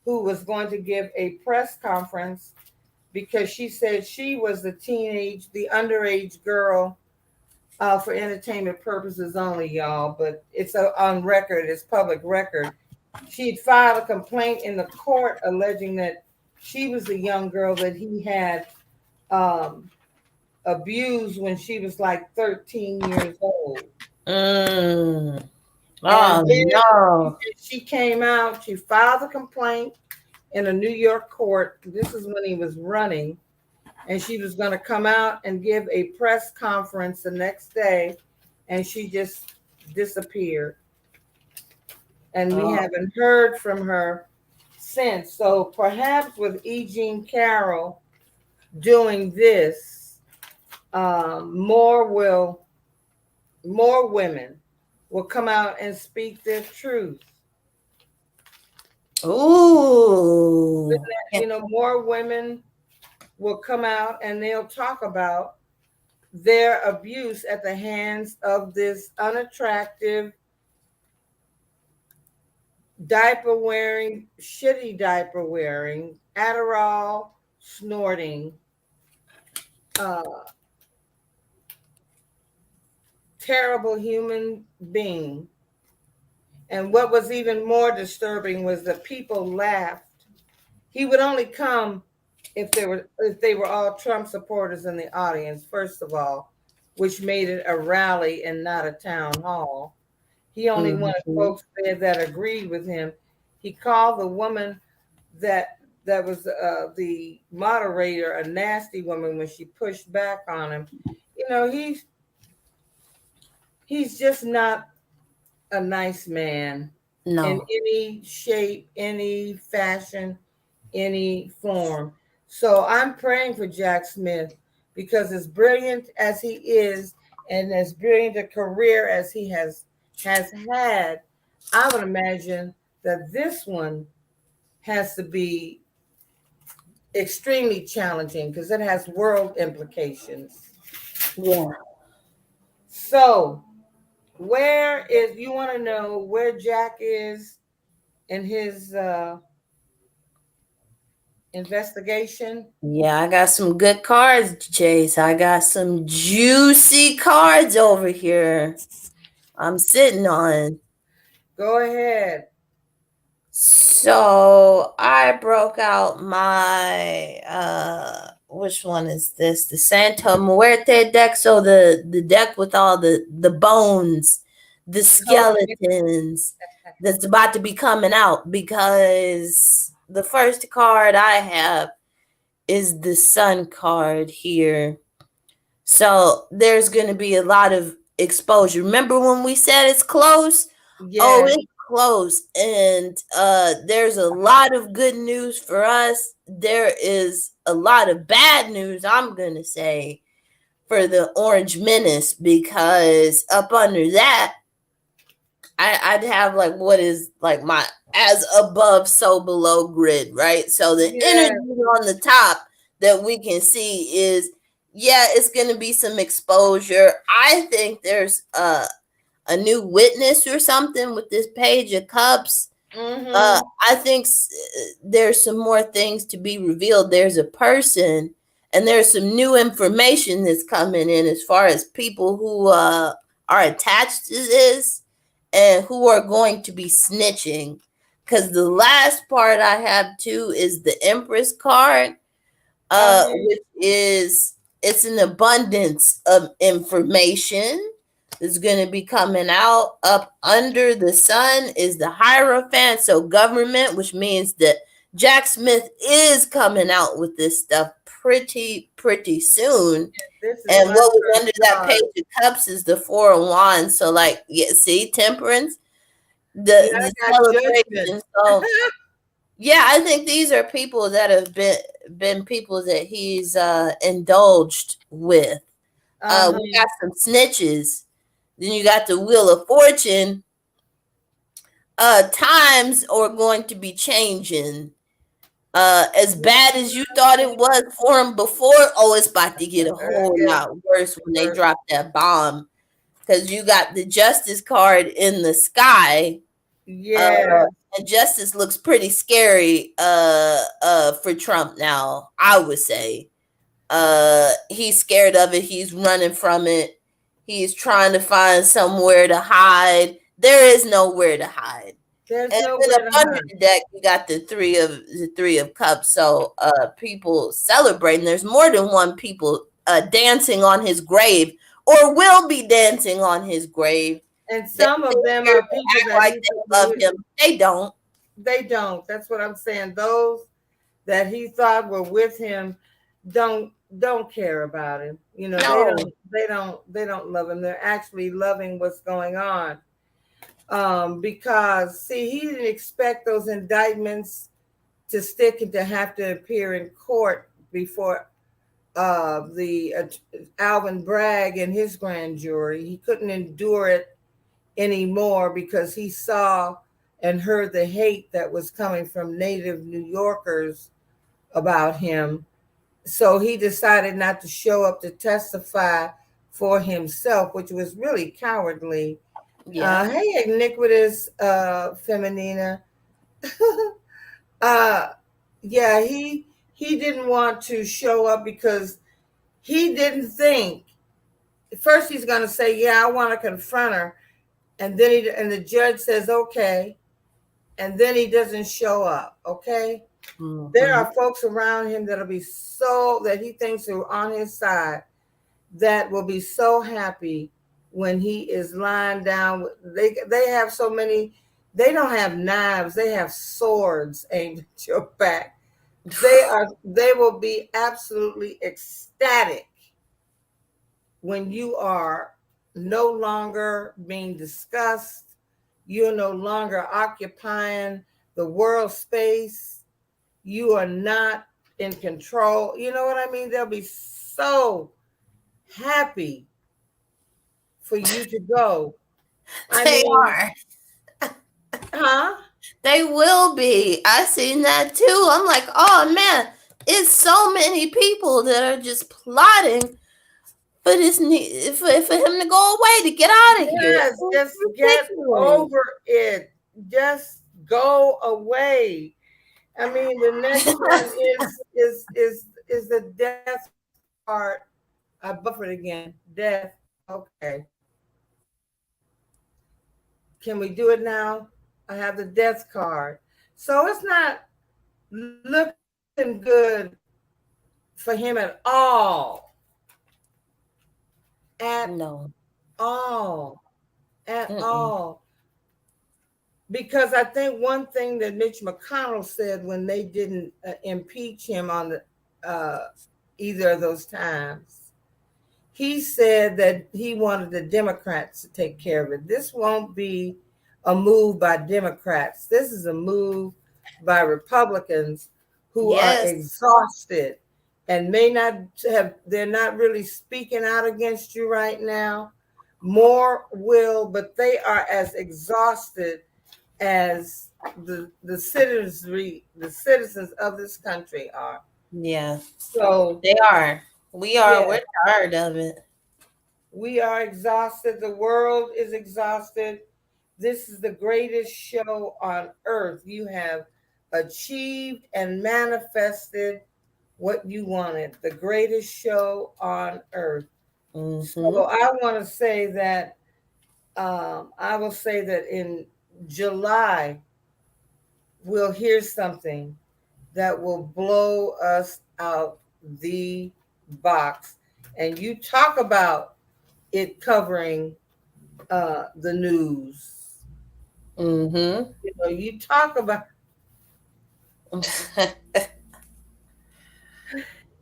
who was going to give a press conference because she said she was the underage girl, for entertainment purposes only, y'all. But it's on record, it's public record. She'd filed a complaint in the court alleging that she was the young girl that he had abused when she was like 13 years old. Oh, no. She came out, she filed a complaint in a New York court. This is when he was running. And she was going to come out and give a press conference the next day. And she just disappeared. And we haven't heard from her since. So perhaps with E. Jean Carroll doing this, more women will come out and speak their truth. Ooh. More women will come out and they'll talk about their abuse at the hands of this unattractive, shitty diaper wearing, Adderall snorting, terrible human being. And what was even more disturbing was that people laughed. He would only come if they were all Trump supporters in the audience, first of all, which made it a rally and not a town hall. He only wanted Mhm. folks there that agreed with him. He called the woman that was the moderator a nasty woman when she pushed back on him. You know, he's just not a nice man in No. any shape, any fashion, any form. So I'm praying for Jack Smith because as brilliant as he is and as brilliant a career as he has had, I would imagine that this one has to be extremely challenging because it has world implications. Yeah. So, where is you want to know where Jack is in his investigation? Yeah, I got some good cards, Jace. I got some juicy cards over here I'm sitting on. Go ahead. So I broke out my which one is this? The Santa Muerte deck. So the deck with all the bones, the Okay. skeletons that's about to be coming out because the first card I have is the Sun card here. So there's going to be a lot of exposure. Remember when we said it's close? Oh, Yes. it's close. And there's a lot of good news for us. There is a lot of bad news, I'm going to say, for the Orange Menace because up under that, I'd have like what is like my as above, so below grid, right? So the energy Yes. on the top that we can see is, yeah, it's going to be some exposure. I think there's a new witness or something with this Page of Cups. Mm-hmm. I think there's some more things to be revealed. There's a person, and there's some new information that's coming in as far as people who are attached to this and who are going to be snitching. Because the last part I have too is the Empress card, Uh-huh. which is it's an abundance of information that's going to be coming out. Up under the sun is the Hierophant, so government, which means that Jack Smith is coming out with this stuff pretty soon. This is And my what was first under that Page card. of Cups is the Four of Wands. So, like, yeah, see, temperance, Yeah, the I got judgment. celebration. So, yeah, I think these are people that have been people that he's indulged with. We Uh-huh. got some snitches. Then you got the Wheel of Fortune. Times are going to be changing. As bad as you thought it was for him before, oh, it's about to get a whole Yes. lot worse when they drop that bomb. Because you got the Justice card in the sky. Yes. And Justice looks pretty scary for Trump now, I would say. He's scared of it, he's running from it, he's trying to find somewhere to hide. There is nowhere to hide. There's And then nowhere up to under hide. the deck, you got the three of cups. So people celebrating. There's more than one people dancing on his grave or will be dancing on his grave. And They some of sit them here are and people act that like he they thought love were him. They don't. they don't. That's what I'm saying. Those that he thought were with him don't care about him. You know, they No. don't they don't love him. They're actually loving what's going on. Because see, he didn't expect those indictments to stick and to have to appear in court before the Alvin Bragg and his grand jury. He couldn't endure it anymore because he saw and heard the hate that was coming from native New Yorkers about him. So he decided not to show up to testify for himself, which was really cowardly. Yeah. Hey, iniquitous feminina. uh, yeah, he didn't want to show up because he didn't think first he's going to say, yeah, I want to confront her. And then and the judge says, okay. And then he doesn't show up. Okay. Mm-hmm. There are folks around him that'll be so, that he thinks are on his side, that will be so happy when he is lying down. They have so many, they don't have knives, they have swords aimed at your back. They will be absolutely ecstatic when you are no longer being discussed, you're no longer occupying the world space, you are not in control. You know what I mean? They'll be so happy for you to go. They are. Huh? They will be. I seen that too. I'm like, oh man, it's so many people that are just plotting for this for him to go away, to get out of here. Yes, just get over it. Just go away. I mean, the next one is the death part. I buffered again. Death. Okay. Can we do it now? I have the death card. So it's not looking good for him at all. At No. all. At all. Because I think one thing that Mitch McConnell said when they didn't impeach him on the either of those times, he said that he wanted the Democrats to take care of it. This won't be a move by Democrats. This is a move by Republicans who are exhausted and may not have, they're not really speaking out against you right now. More will, but they are as exhausted as the citizens of this country are. Yeah. So they are. We are. Yeah. We're tired of it. We are exhausted. The world is exhausted. This is the greatest show on earth. You have achieved and manifested what you wanted. The greatest show on earth. Mm-hmm. So I want to say that I will say that in July, we'll hear something that will blow us out the box. And you talk about it covering the news. Mm-hmm. You know, you talk about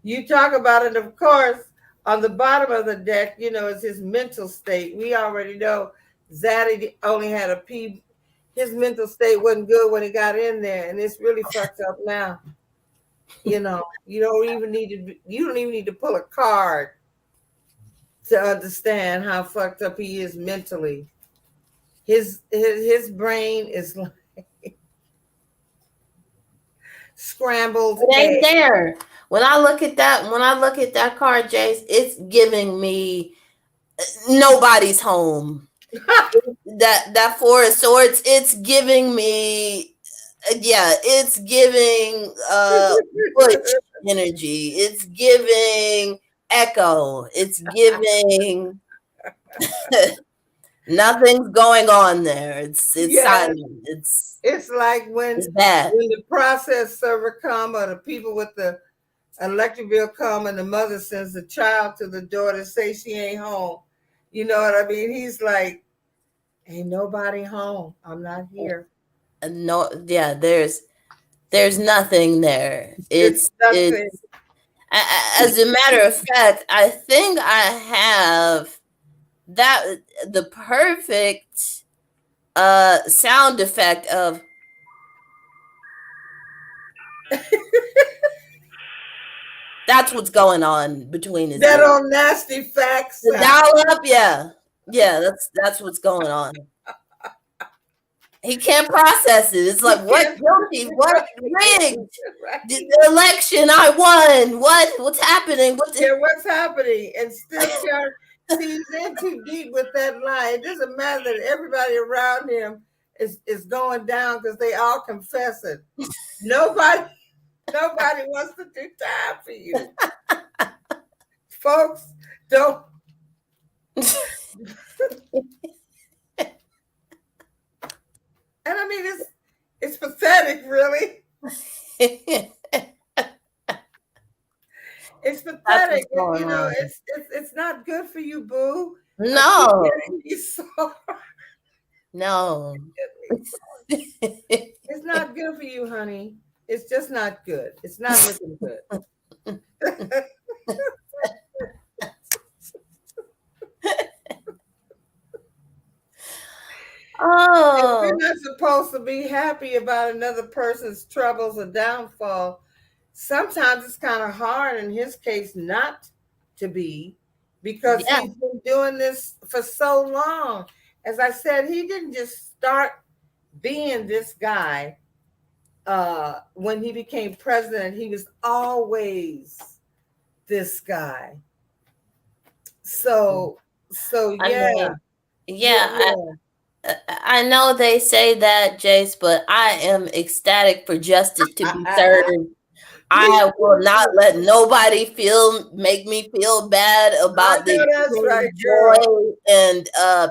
you talk about it, of course, on the bottom of the deck, you know, is his mental state. We already know Zaddy only had a P. His mental state wasn't good when he got in there, and it's really fucked up now. You know, you don't even need to pull a card to understand how fucked up he is mentally. His brain is like scrambled. It ain't there. When I look at that card, Jace, it's giving me nobody's home. that Four of Swords, it's giving me, it's giving Butch energy. It's giving Echo. It's giving nothing's going on there. It's silent. It's like when the process server come, or the people with the electric bill come, and the mother sends the child to the door to say she ain't home. You know what I mean? He's like, ain't nobody home. I'm not here. No, yeah, there's nothing there. It's nothing. As a matter of fact, I think I have the perfect sound effect of that's what's going on between his that ears. Old nasty facts. The dial up, yeah, that's what's going on. He can't process it. It's like, what guilty? What rigged? The election I won. What's happening? What's happening? And still sees in too deep with that lie. It doesn't matter that everybody around him is going down because they all confess it. Nobody wants to do time for you. Folks, don't And I mean, it's pathetic, really. It's That's pathetic. what's going You know, on. it's not good for you, boo. I keep No, getting these songs. no. It's not good for you, honey. It's just not good. It's not looking good. We're Oh, not supposed to be happy about another person's troubles or downfall. Sometimes it's kind of hard in his case not to be because yeah, he's been doing this for so long. As I said, he didn't just start being this guy when he became president. He was always this guy. So I yeah, mean, yeah, yeah, yeah. I know they say that, Jace, but I am ecstatic for justice to be served. Me I will not too. let nobody make me feel bad I about the know that's right, extreme girl. joy and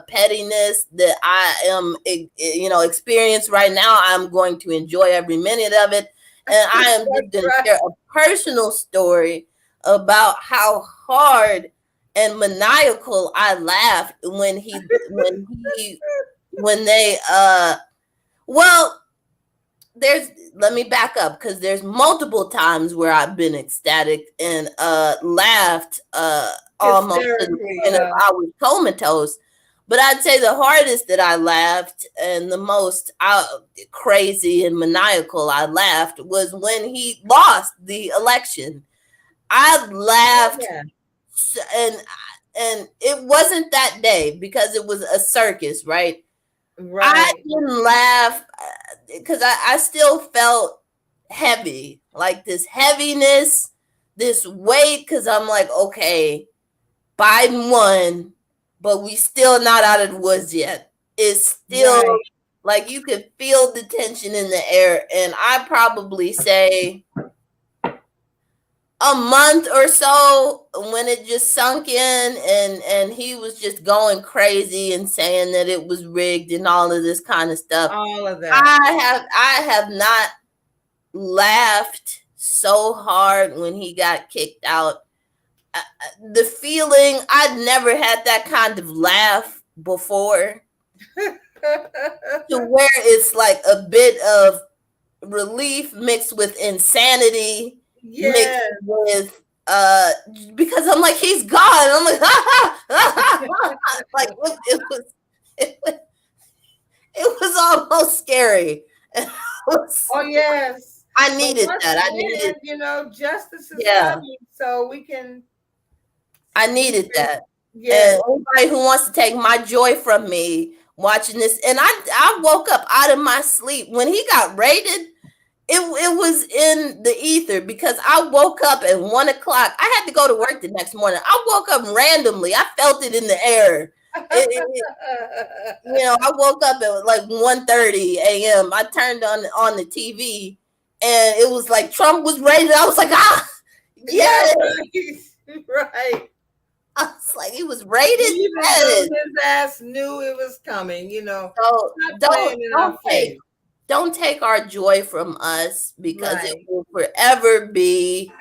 pettiness that I am, experience right now. I'm going to enjoy every minute of it, and I am just That's going to right. share a personal story about how hard and maniacal I laughed when they well, there's let me back up because there's multiple times where I've been ecstatic and laughed almost to the Hysterically. point of I was comatose. But I'd say the hardest that I laughed and the most crazy and maniacal I laughed was when he lost the election. I laughed Yeah, and it wasn't that day because it was a circus, right? I right. didn't laugh because I still felt heavy, like this heaviness, this weight. Because I'm like, okay, Biden won, but we still not out of the woods yet. It's still Right. like you could feel the tension in the air, and I probably say a month or so when it just sunk in and he was just going crazy and saying that it was rigged and all of this kind of stuff. All of that. I have not laughed so hard when he got kicked out. The feeling, I'd never had that kind of laugh before, to where it's like a bit of relief mixed with insanity mixed Yes. with because I'm like, he's gone. I'm like, like it was almost scary. Oh yes. I But needed once that. I again, needed, justice is yeah, coming, so I we need can, that. yes. And anybody who wants to take my joy from me watching this, and I woke up out of my sleep when he got raided. It was in the ether because I woke up at 1 o'clock. I had to go to work the next morning. I woke up randomly. I felt it in the air. I woke up at like 1:30 a.m. I turned on the TV and it was like Trump was raided. I was like, Yeah, yes. right. Right. I was like, he was raided. Even though Yes. his ass knew it was coming, So not playing in our face. don't take our joy from us because it Right. will forever be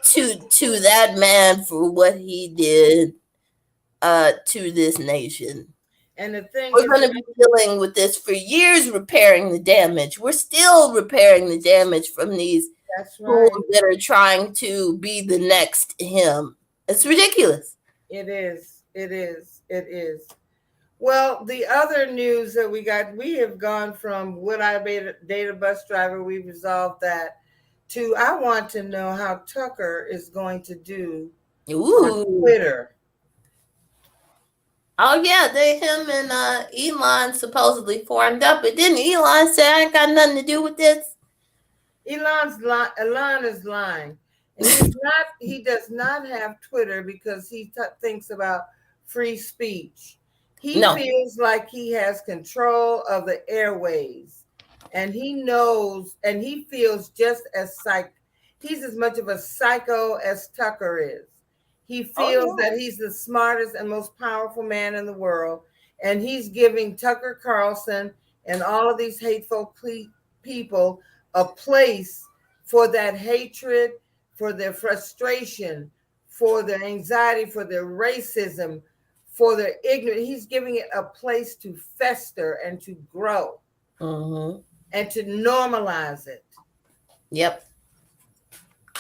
to that man for what he did to this nation. And the thing We're is, going to be dealing with this for years, repairing the damage. We're still repairing the damage from these that's fools right. that are trying to be the next him. It's ridiculous. It is. It is. It is. Well, the other news that we have gone from would I date a bus driver? We resolved that to I want to know how Tucker is going to do on Ooh. Twitter. Oh yeah, him and Elon supposedly formed up, but didn't Elon say I ain't got nothing to do with this? Elon is lying, and he does not have Twitter because he thinks about free speech. He No. feels like he has control of the airways, and he knows, and he feels just as he's as much of a psycho as Tucker is. He feels that he's the smartest and most powerful man in the world. And he's giving Tucker Carlson and all of these hateful people a place for that hatred, for their frustration, for their anxiety, for their racism, for their ignorance. He's giving it a place to fester and to grow and to normalize it. Yep.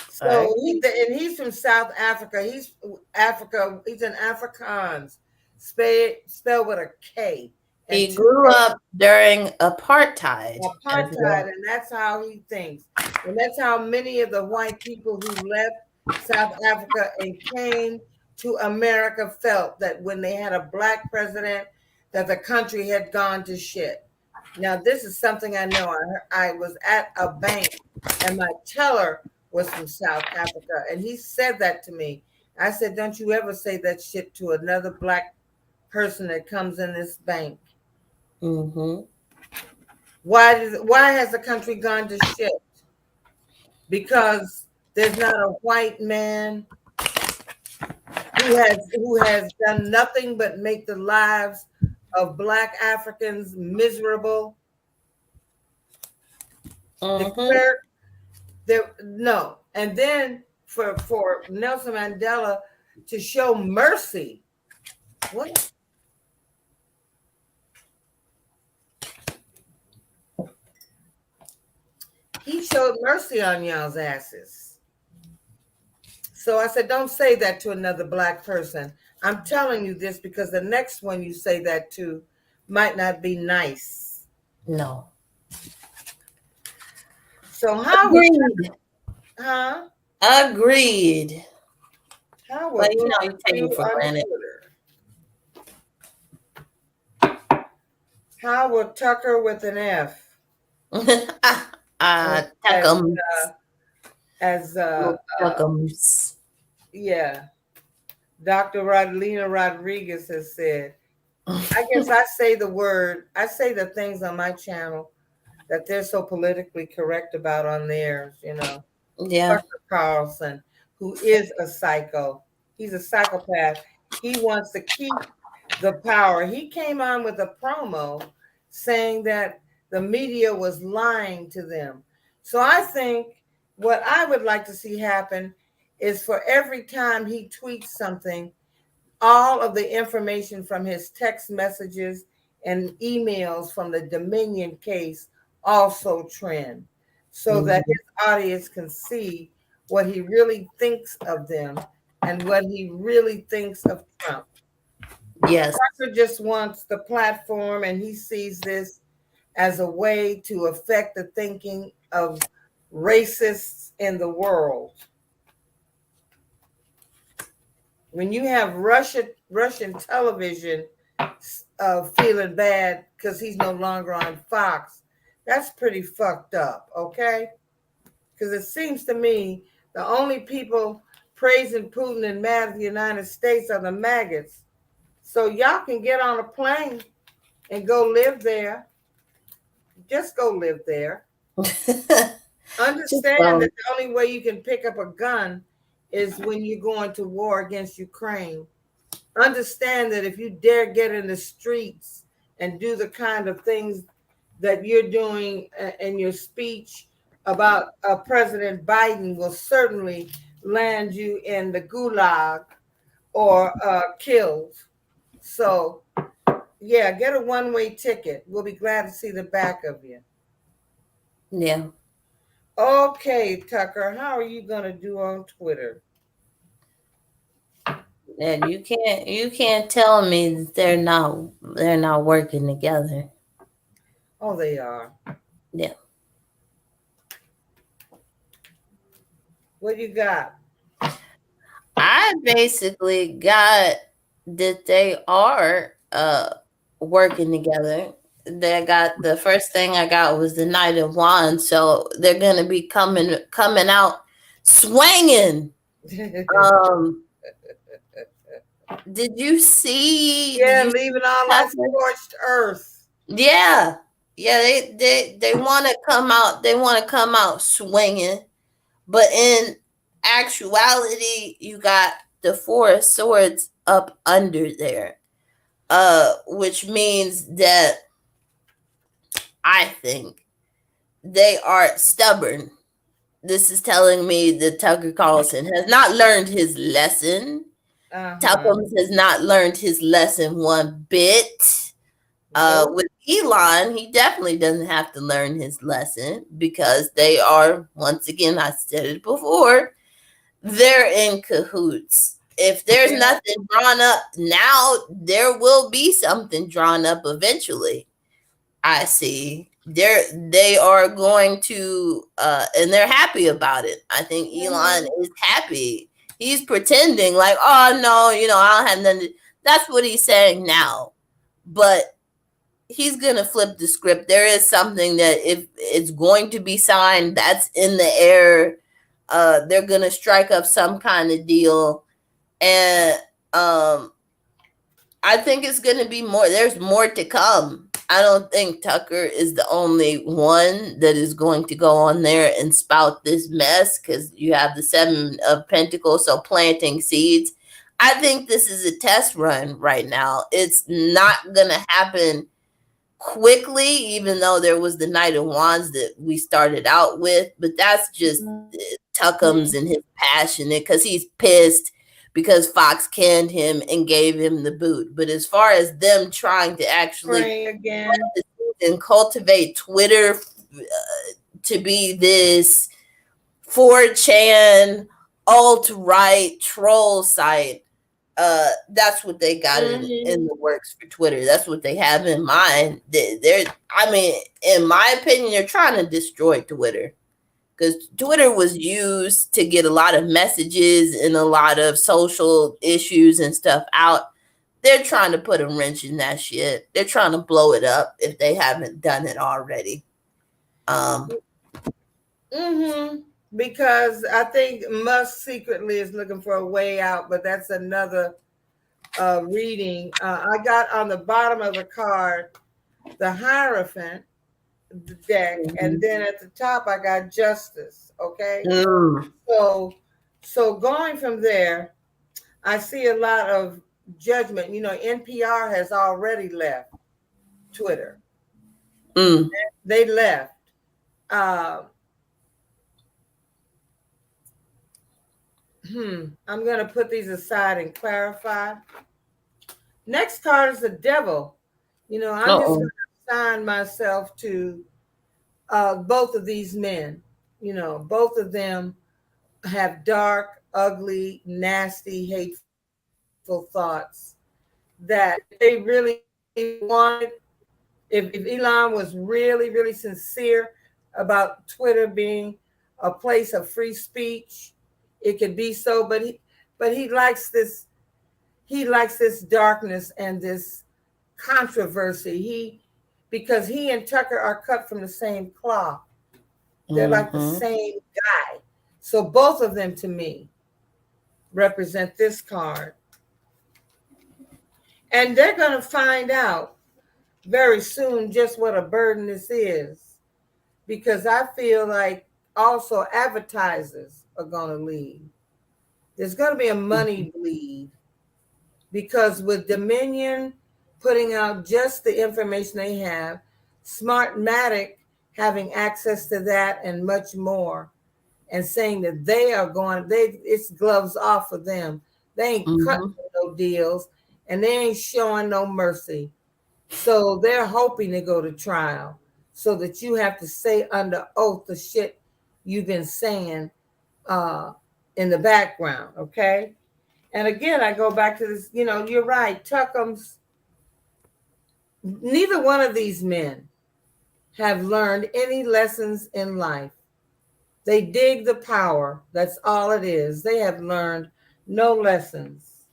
So he's from South Africa. He's Africa. He's an Afrikaans, spelled with a K. He grew up during apartheid. Apartheid, and that's how he thinks. And that's how many of the white people who left South Africa and came to America felt, that when they had a black president, that the country had gone to shit. Now, this is something I know. I was at a bank, and my teller was from South Africa, and he said that to me. I said, don't you ever say that shit to another black person that comes in this bank. Why has the country gone to shit? Because there's not a white man who has done nothing but make the lives of black Africans miserable. No. And then for Nelson Mandela to show mercy. What? He showed mercy on y'all's asses. So I said, don't say that to another black person. I'm telling you this because the next one you say that to might not be nice. No. So how agreed? Agreed. How well, you take it for granted. How will Tucker with an F? Tuckums. Yeah. Dr. Rodlina Rodriguez has said, I guess I say the things on my channel that they're so politically correct about on theirs, Yeah. Tucker Carlson, who is a psycho. He's a psychopath. He wants to keep the power. He came on with a promo saying that the media was lying to them. So I think what I would like to see happen is for every time he tweets something, all of the information from his text messages and emails from the Dominion case also trend, so that his audience can see what he really thinks of them and what he really thinks of Trump. Yes. Tucker just wants the platform, and he sees this as a way to affect the thinking of racists in the world. When you have Russian television feeling bad because he's no longer on Fox, that's pretty fucked up, okay? Because it seems to me the only people praising Putin and mad at the United States are the maggots. So y'all can get on a plane and go live there. Just go live there. Understand that the only way you can pick up a gun is when you're going to war against Ukraine. Understand that if you dare get in the streets and do the kind of things that you're doing in your speech about President Biden will certainly land you in the gulag or killed. So, yeah, get a one-way ticket. We'll be glad to see the back of you. Yeah. Okay, Tucker, how are you going to do on Twitter? And you can't tell me that they're not working together. Oh, they are. Yeah. What you got? I basically got that they are working together. The first thing I got was the Knight of Wands, so they're gonna be coming out swinging. Did you see? Yeah, leaving all that scorched earth. Yeah. They want to come out. They want to come out swinging, but in actuality, you got the Four of Swords up under there, which means that I think they are stubborn. This is telling me that Tucker Carlson has not learned his lesson. Tuckums has not learned his lesson one bit. Nope. With Elon, he definitely doesn't have to learn his lesson because they are, once again, I said it before, they're in cahoots. If there's nothing drawn up now, there will be something drawn up eventually. I see. They are going to and they're happy about it. I think Elon is happy. He's pretending like, oh no, I don't have nothing to, that's what he's saying now. But he's gonna flip the script. There is something that if it's going to be signed, that's in the air. They're gonna strike up some kind of deal. And I think it's gonna be more. There's more to come. I don't think Tucker is the only one that is going to go on there and spout this mess, because you have the Seven of Pentacles, so planting seeds. I think this is a test run right now. It's not going to happen quickly, even though there was the Knight of Wands that we started out with, but that's just Tuckums and his passionate, because he's pissed because Fox canned him and gave him the boot. But as far as them trying to actually again and cultivate Twitter to be this 4chan alt-right troll site, that's what they got in the works for Twitter. That's what they have in mind. I mean, in my opinion, they're trying to destroy Twitter, because Twitter was used to get a lot of messages and a lot of social issues and stuff out. They're trying to put a wrench in that shit. They're trying to blow it up if they haven't done it already. Because I think Musk secretly is looking for a way out, but that's another reading. I got on the bottom of the card the Hierophant deck, and then at the top I got Justice. Okay, so going from there, I see a lot of judgment. NPR has already left Twitter. They left. I'm going to put these aside and clarify. Next card is the Devil. I'm just going to assign myself to both of these men. Both of them have dark, ugly, nasty, hateful thoughts that they really wanted. If Elon was really, really sincere about Twitter being a place of free speech, it could be so, but he likes this. He likes this darkness and this controversy. Because he and Tucker are cut from the same cloth. They're like the same guy. So both of them, to me, represent this card. And they're going to find out very soon just what a burden this is. Because I feel like also advertisers are going to leave. There's going to be a money bleed. Because with Dominion putting out just the information they have, Smartmatic having access to that and much more, and saying that they are going, it's gloves off for them. They ain't cutting no deals, and they ain't showing no mercy. So they're hoping to go to trial so that you have to say under oath the shit you've been saying in the background, okay? And again, I go back to this, you're right, Tuckums. Neither one of these men have learned any lessons in life. They dig the power. That's all it is. They have learned no lessons.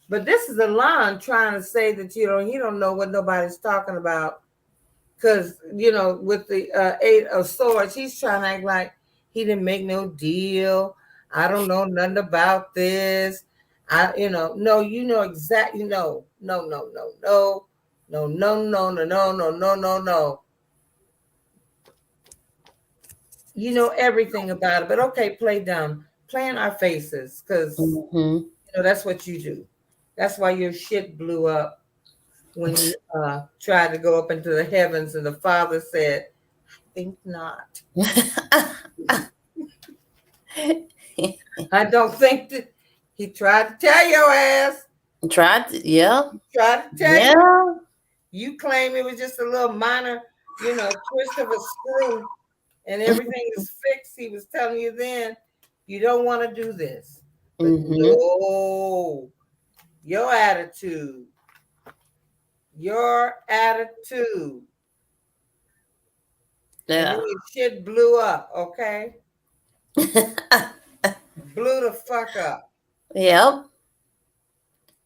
But this is Elon trying to say that, he don't know what nobody's talking about. Because, with the Eight of Swords, he's trying to act like he didn't make no deal. I don't know nothing about this. No, exactly. No. You know everything about it, but okay, play dumb. play in our faces, because that's what you do. That's why your shit blew up when you tried to go up into the heavens, and the Father said, "Think not." I don't think that he tried to tell your ass. Tried to, yeah. Tried to tell Yeah. you. You claim it was just a little minor, twist of a screw, and everything is fixed. He was telling you then, you don't want to do this. But no, your attitude. Your attitude. And Yeah. then your shit blew up, okay? Blew the fuck up. Yep.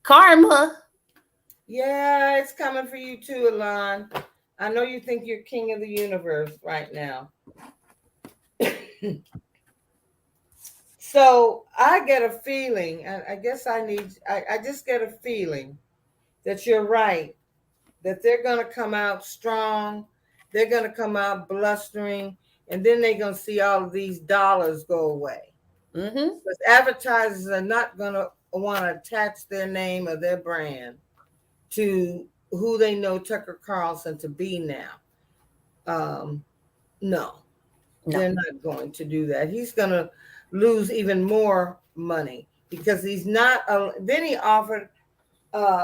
Karma. Yeah, it's coming for you too, Alon. I know you think you're king of the universe right now. So I get a feeling, I guess I just get a feeling that you're right, that they're going to come out strong, they're going to come out blustering, and then they're going to see all of these dollars go away. Because advertisers are not going to want to attach their name or their brand to who they know Tucker Carlson to be now. No, they're not going to do that. He's going to lose even more money because he's not. Then he offered,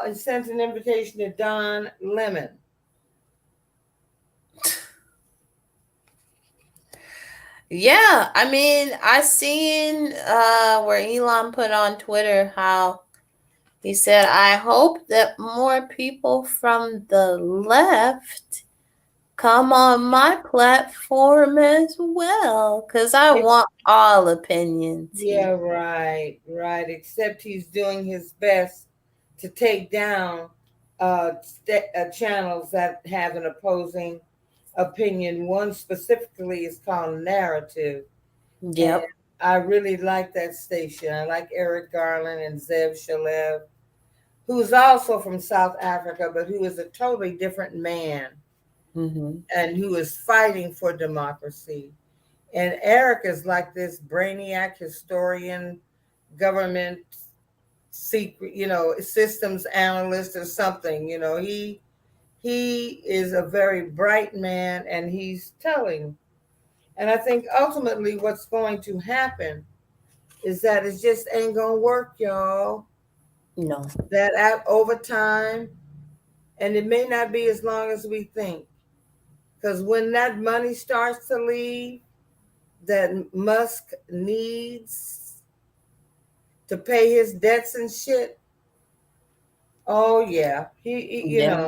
he sent an invitation to Don Lemon. Yeah, I mean, I seen where Elon put on Twitter how he said, I hope that more people from the left come on my platform as well, because I want all opinions. Yeah, right. Except he's doing his best to take down channels that have an opposing opinion. One specifically is called Narrative. Yep. And I really like that station. I like Eric Garland and Zev Shalev, who's also from South Africa, but who is a totally different man and who is fighting for democracy. And Eric is like this brainiac historian, government secret, systems analyst or something. He is a very bright man, and he's telling. And I think ultimately what's going to happen is that it just ain't gonna work, y'all. No. That over time, and it may not be as long as we think. Because when that money starts to leave, that Musk needs to pay his debts and shit. Oh yeah, he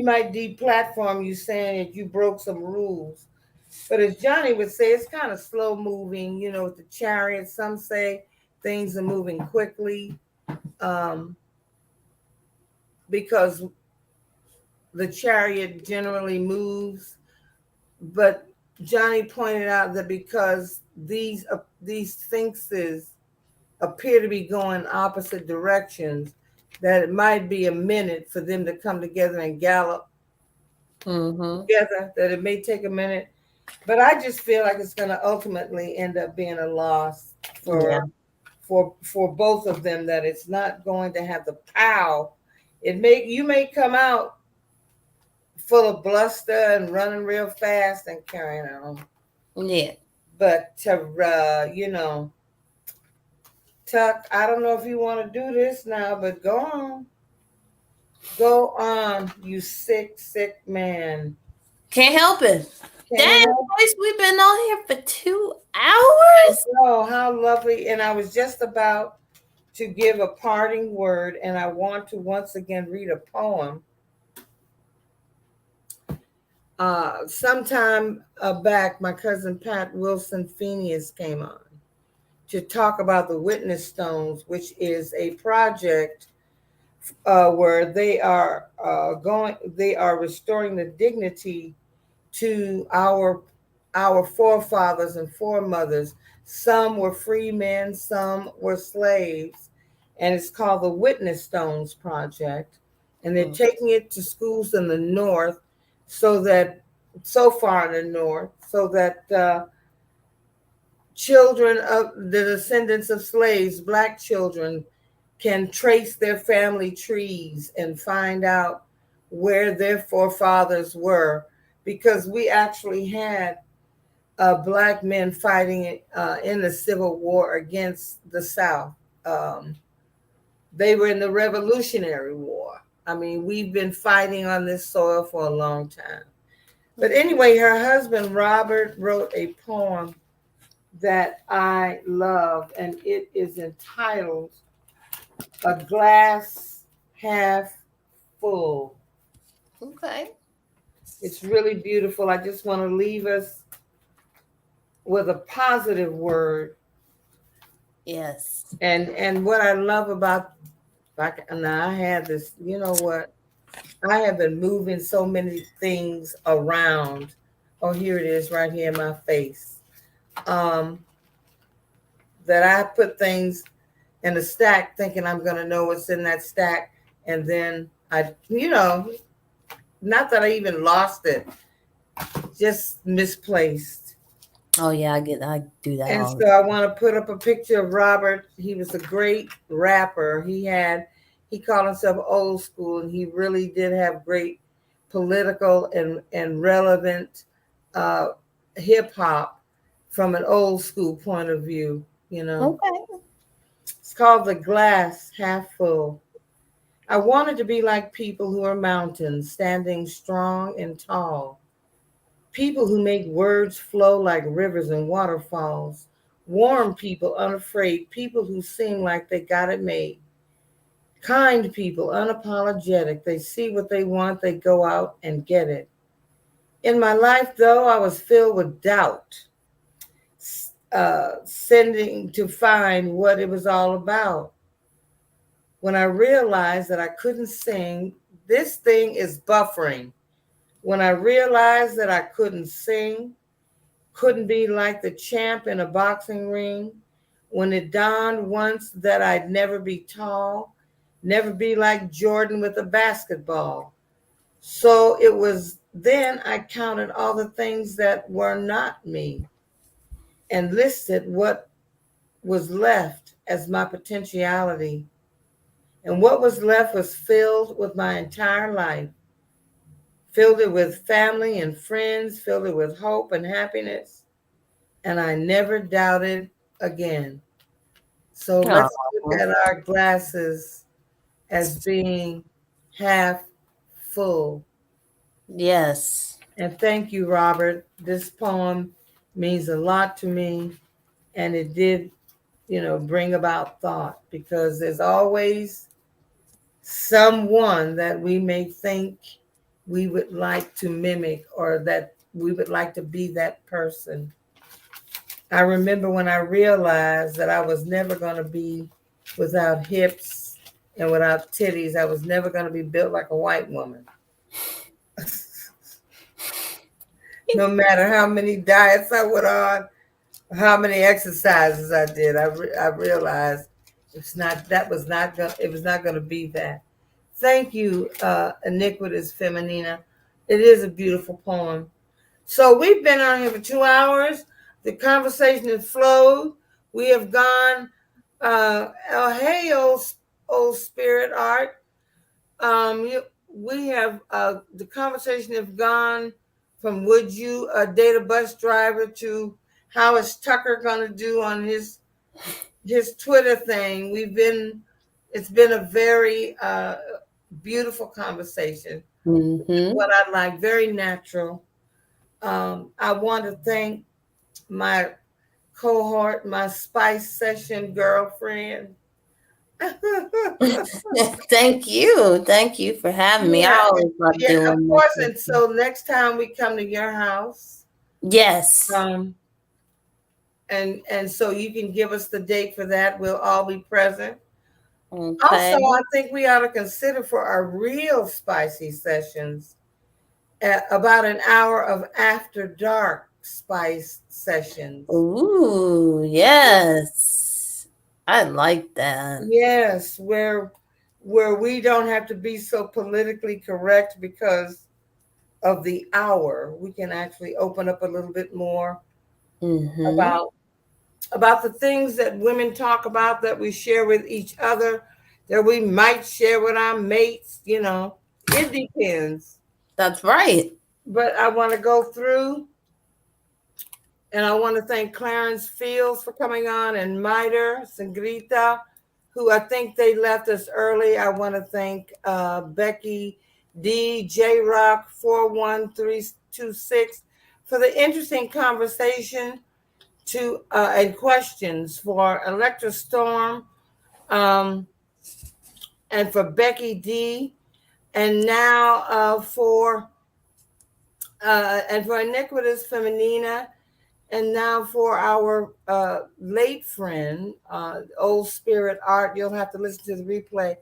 might deplatform you saying that you broke some rules. But as Johnny would say, it's kind of slow moving. With the chariot, some say things are moving quickly because the chariot generally moves. But Johnny pointed out that because these sphinxes appear to be going opposite directions, that it might be a minute for them to come together and gallop together, that it may take a minute. But I just feel like it's going to ultimately end up being a loss for both of them, that it's not going to have the power. You may come out full of bluster and running real fast and carrying on. Yeah. But Tuck, I don't know if you want to do this now, but go on. Go on, you sick man. Can't help it. Damn, boys, we've been on here for 2 hours. Oh, how lovely. And I was just about to give a parting word, and I want to once again read a poem. Sometime back, my cousin Pat Wilson Phineas came on to talk about the Witness Stones, which is a project where they are restoring the dignity to our forefathers and foremothers. Some were free men, some were slaves, and it's called the Witness Stones Project. And they're taking it to schools in the north, so far in the north, so that children of the descendants of slaves, Black children, can trace their family trees and find out where their forefathers were, because we actually had Black men fighting in the Civil War against the South. Um, they were in the Revolutionary War. I mean, we've been fighting on this soil for a long time. But anyway, her husband, Robert, wrote a poem that I love, and it is entitled A Glass Half Full. Okay. It's really beautiful. I just want to leave us with a positive word. Yes. And what I love about, now I had this, you know what? I have been moving so many things around. Oh, here it is right here in my face. That I put things in a stack thinking I'm going to know what's in that stack. And then I, not that I even lost it, just misplaced. Oh yeah, I do that And all. so I want to put up a picture of Robert. He was a great rapper. He called himself old school, and he really did have great political and relevant hip hop from an old school point of view, Okay. It's called The Glass Half Full. I wanted to be like people who are mountains, standing strong and tall. People who make words flow like rivers and waterfalls. Warm people, unafraid. People who seem like they got it made. Kind people, unapologetic. They see what they want, they go out and get it. In my life, though, I was filled with doubt, sending to find what it was all about. When I realized that I couldn't sing, this thing is buffering. When I realized that I couldn't sing, couldn't be like the champ in a boxing ring, when it dawned once that I'd never be tall, never be like Jordan with a basketball. So it was then I counted all the things that were not me and listed what was left as my potentiality. And what was left was filled with my entire life, filled it with family and friends, filled it with hope and happiness. And I never doubted again. So let's look Oh, at our glasses as being half full. yes. And thank you, Robert. This poem means a lot to me. And it did, bring about thought, because there's always someone that we may think we would like to mimic, or that we would like to be that person. I remember when I realized that I was never going to be without hips and without titties. I was never going to be built like a white woman. No matter how many diets I went on, how many exercises I did, I realized it was not going to be that. Thank you, Iniquitous Feminina. It is a beautiful poem. So we've been on here for 2 hours. The conversation has flowed. We have gone, hey, old spirit art. We have, the conversation have gone from would you date a bus driver to how is Tucker going to do on his Twitter thing. It's been a very beautiful conversation. Mm-hmm. What I like, very natural. I want to thank my cohort, my Spice Session girlfriend. Thank you. Thank you for having me. I Yeah, always love yeah, of doing course. this. And so next time we come to your house, Yes. and so you can give us the date for that. We'll all be present. Okay. Also, I think we ought to consider for our real spicy sessions about an hour of after dark spice sessions. Ooh, yes. I like that. Yes, where we don't have to be so politically correct because of the hour. We can actually open up a little bit more Mm-hmm. about about the things that women talk about that we share with each other, that we might share with our mates. It depends. That's right. But I want to go through, and I want to thank Clarence Fields for coming on, and Miter, Sangrita, who I think they left us early. I want to thank Becky D, J Rock 41326 for the interesting conversation and questions, for Electra Storm, um, and for Becky D, and now for Iniquitous Feminina, and now for our late friend, Old Spirit Art. You'll have to listen to the replay.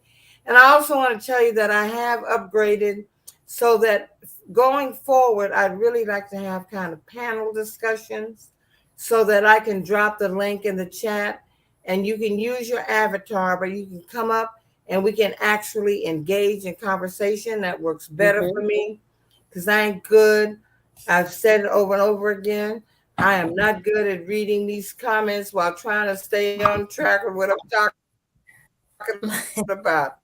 And I also want to tell you that I have upgraded so that going forward, I'd really like to have kind of panel discussions so that I can drop the link in the chat and you can use your avatar, but you can come up and we can actually engage in conversation. That works better for me because I ain't good. I've said it over and over again. I am not good at reading these comments while trying to stay on track of what I'm talking about.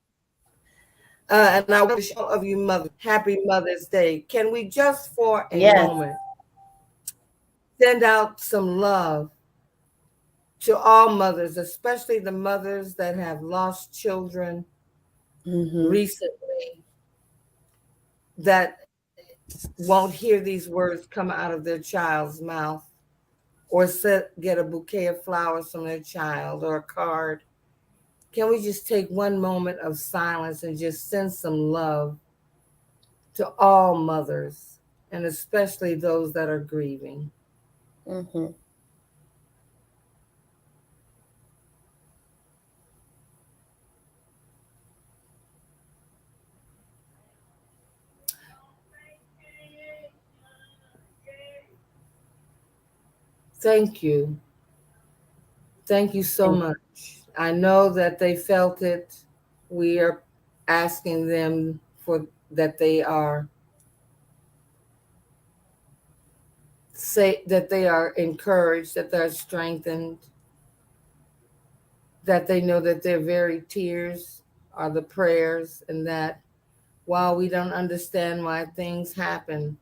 And I wish all of you mothers happy Mother's Day. Can we just for a moment send out some love to all mothers, especially the mothers that have lost children recently, that won't hear these words come out of their child's mouth, or get a bouquet of flowers from their child or a card. Can we just take one moment of silence and just send some love to all mothers, and especially those that are grieving? Thank you. Thank you so much. I know that they felt it. We are asking them for that they are encouraged, that they're strengthened, that they know that their very tears are the prayers, and that while we don't understand why things happen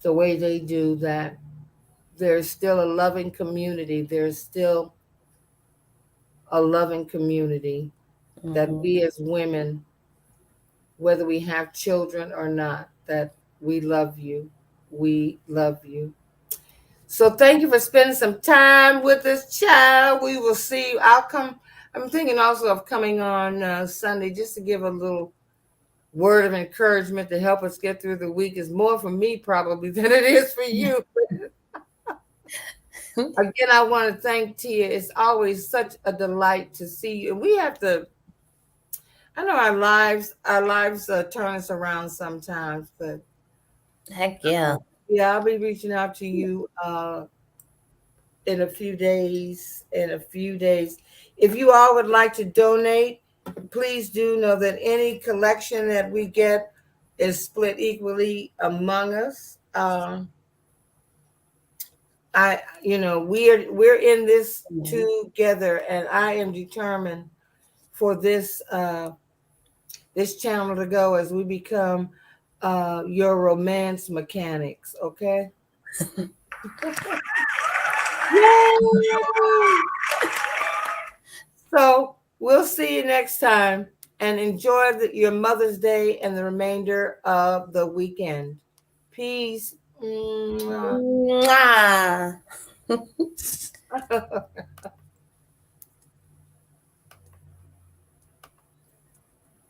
the way they do, that there's still a loving community. There's still a loving community that we as women, whether we have children or not, that we love you. We love you. So thank you for spending some time with us, child. We will see you. I'm thinking also of coming on Sunday just to give a little word of encouragement to help us get through the week. Is more for me probably than it is for you. Again, I want to thank Tia. It's always such a delight to see you. And we have to, I know our lives turn us around sometimes, but heck yeah. Yeah, I'll be reaching out to you in a few days. If you all would like to donate, please do know that any collection that we get is split equally among us. We're in this together, and I am determined for this channel to go as we become your romance mechanics. Okay. Yay! So we'll see you next time, and enjoy your Mother's Day and the remainder of the weekend. Peace. Mwah. Mwah.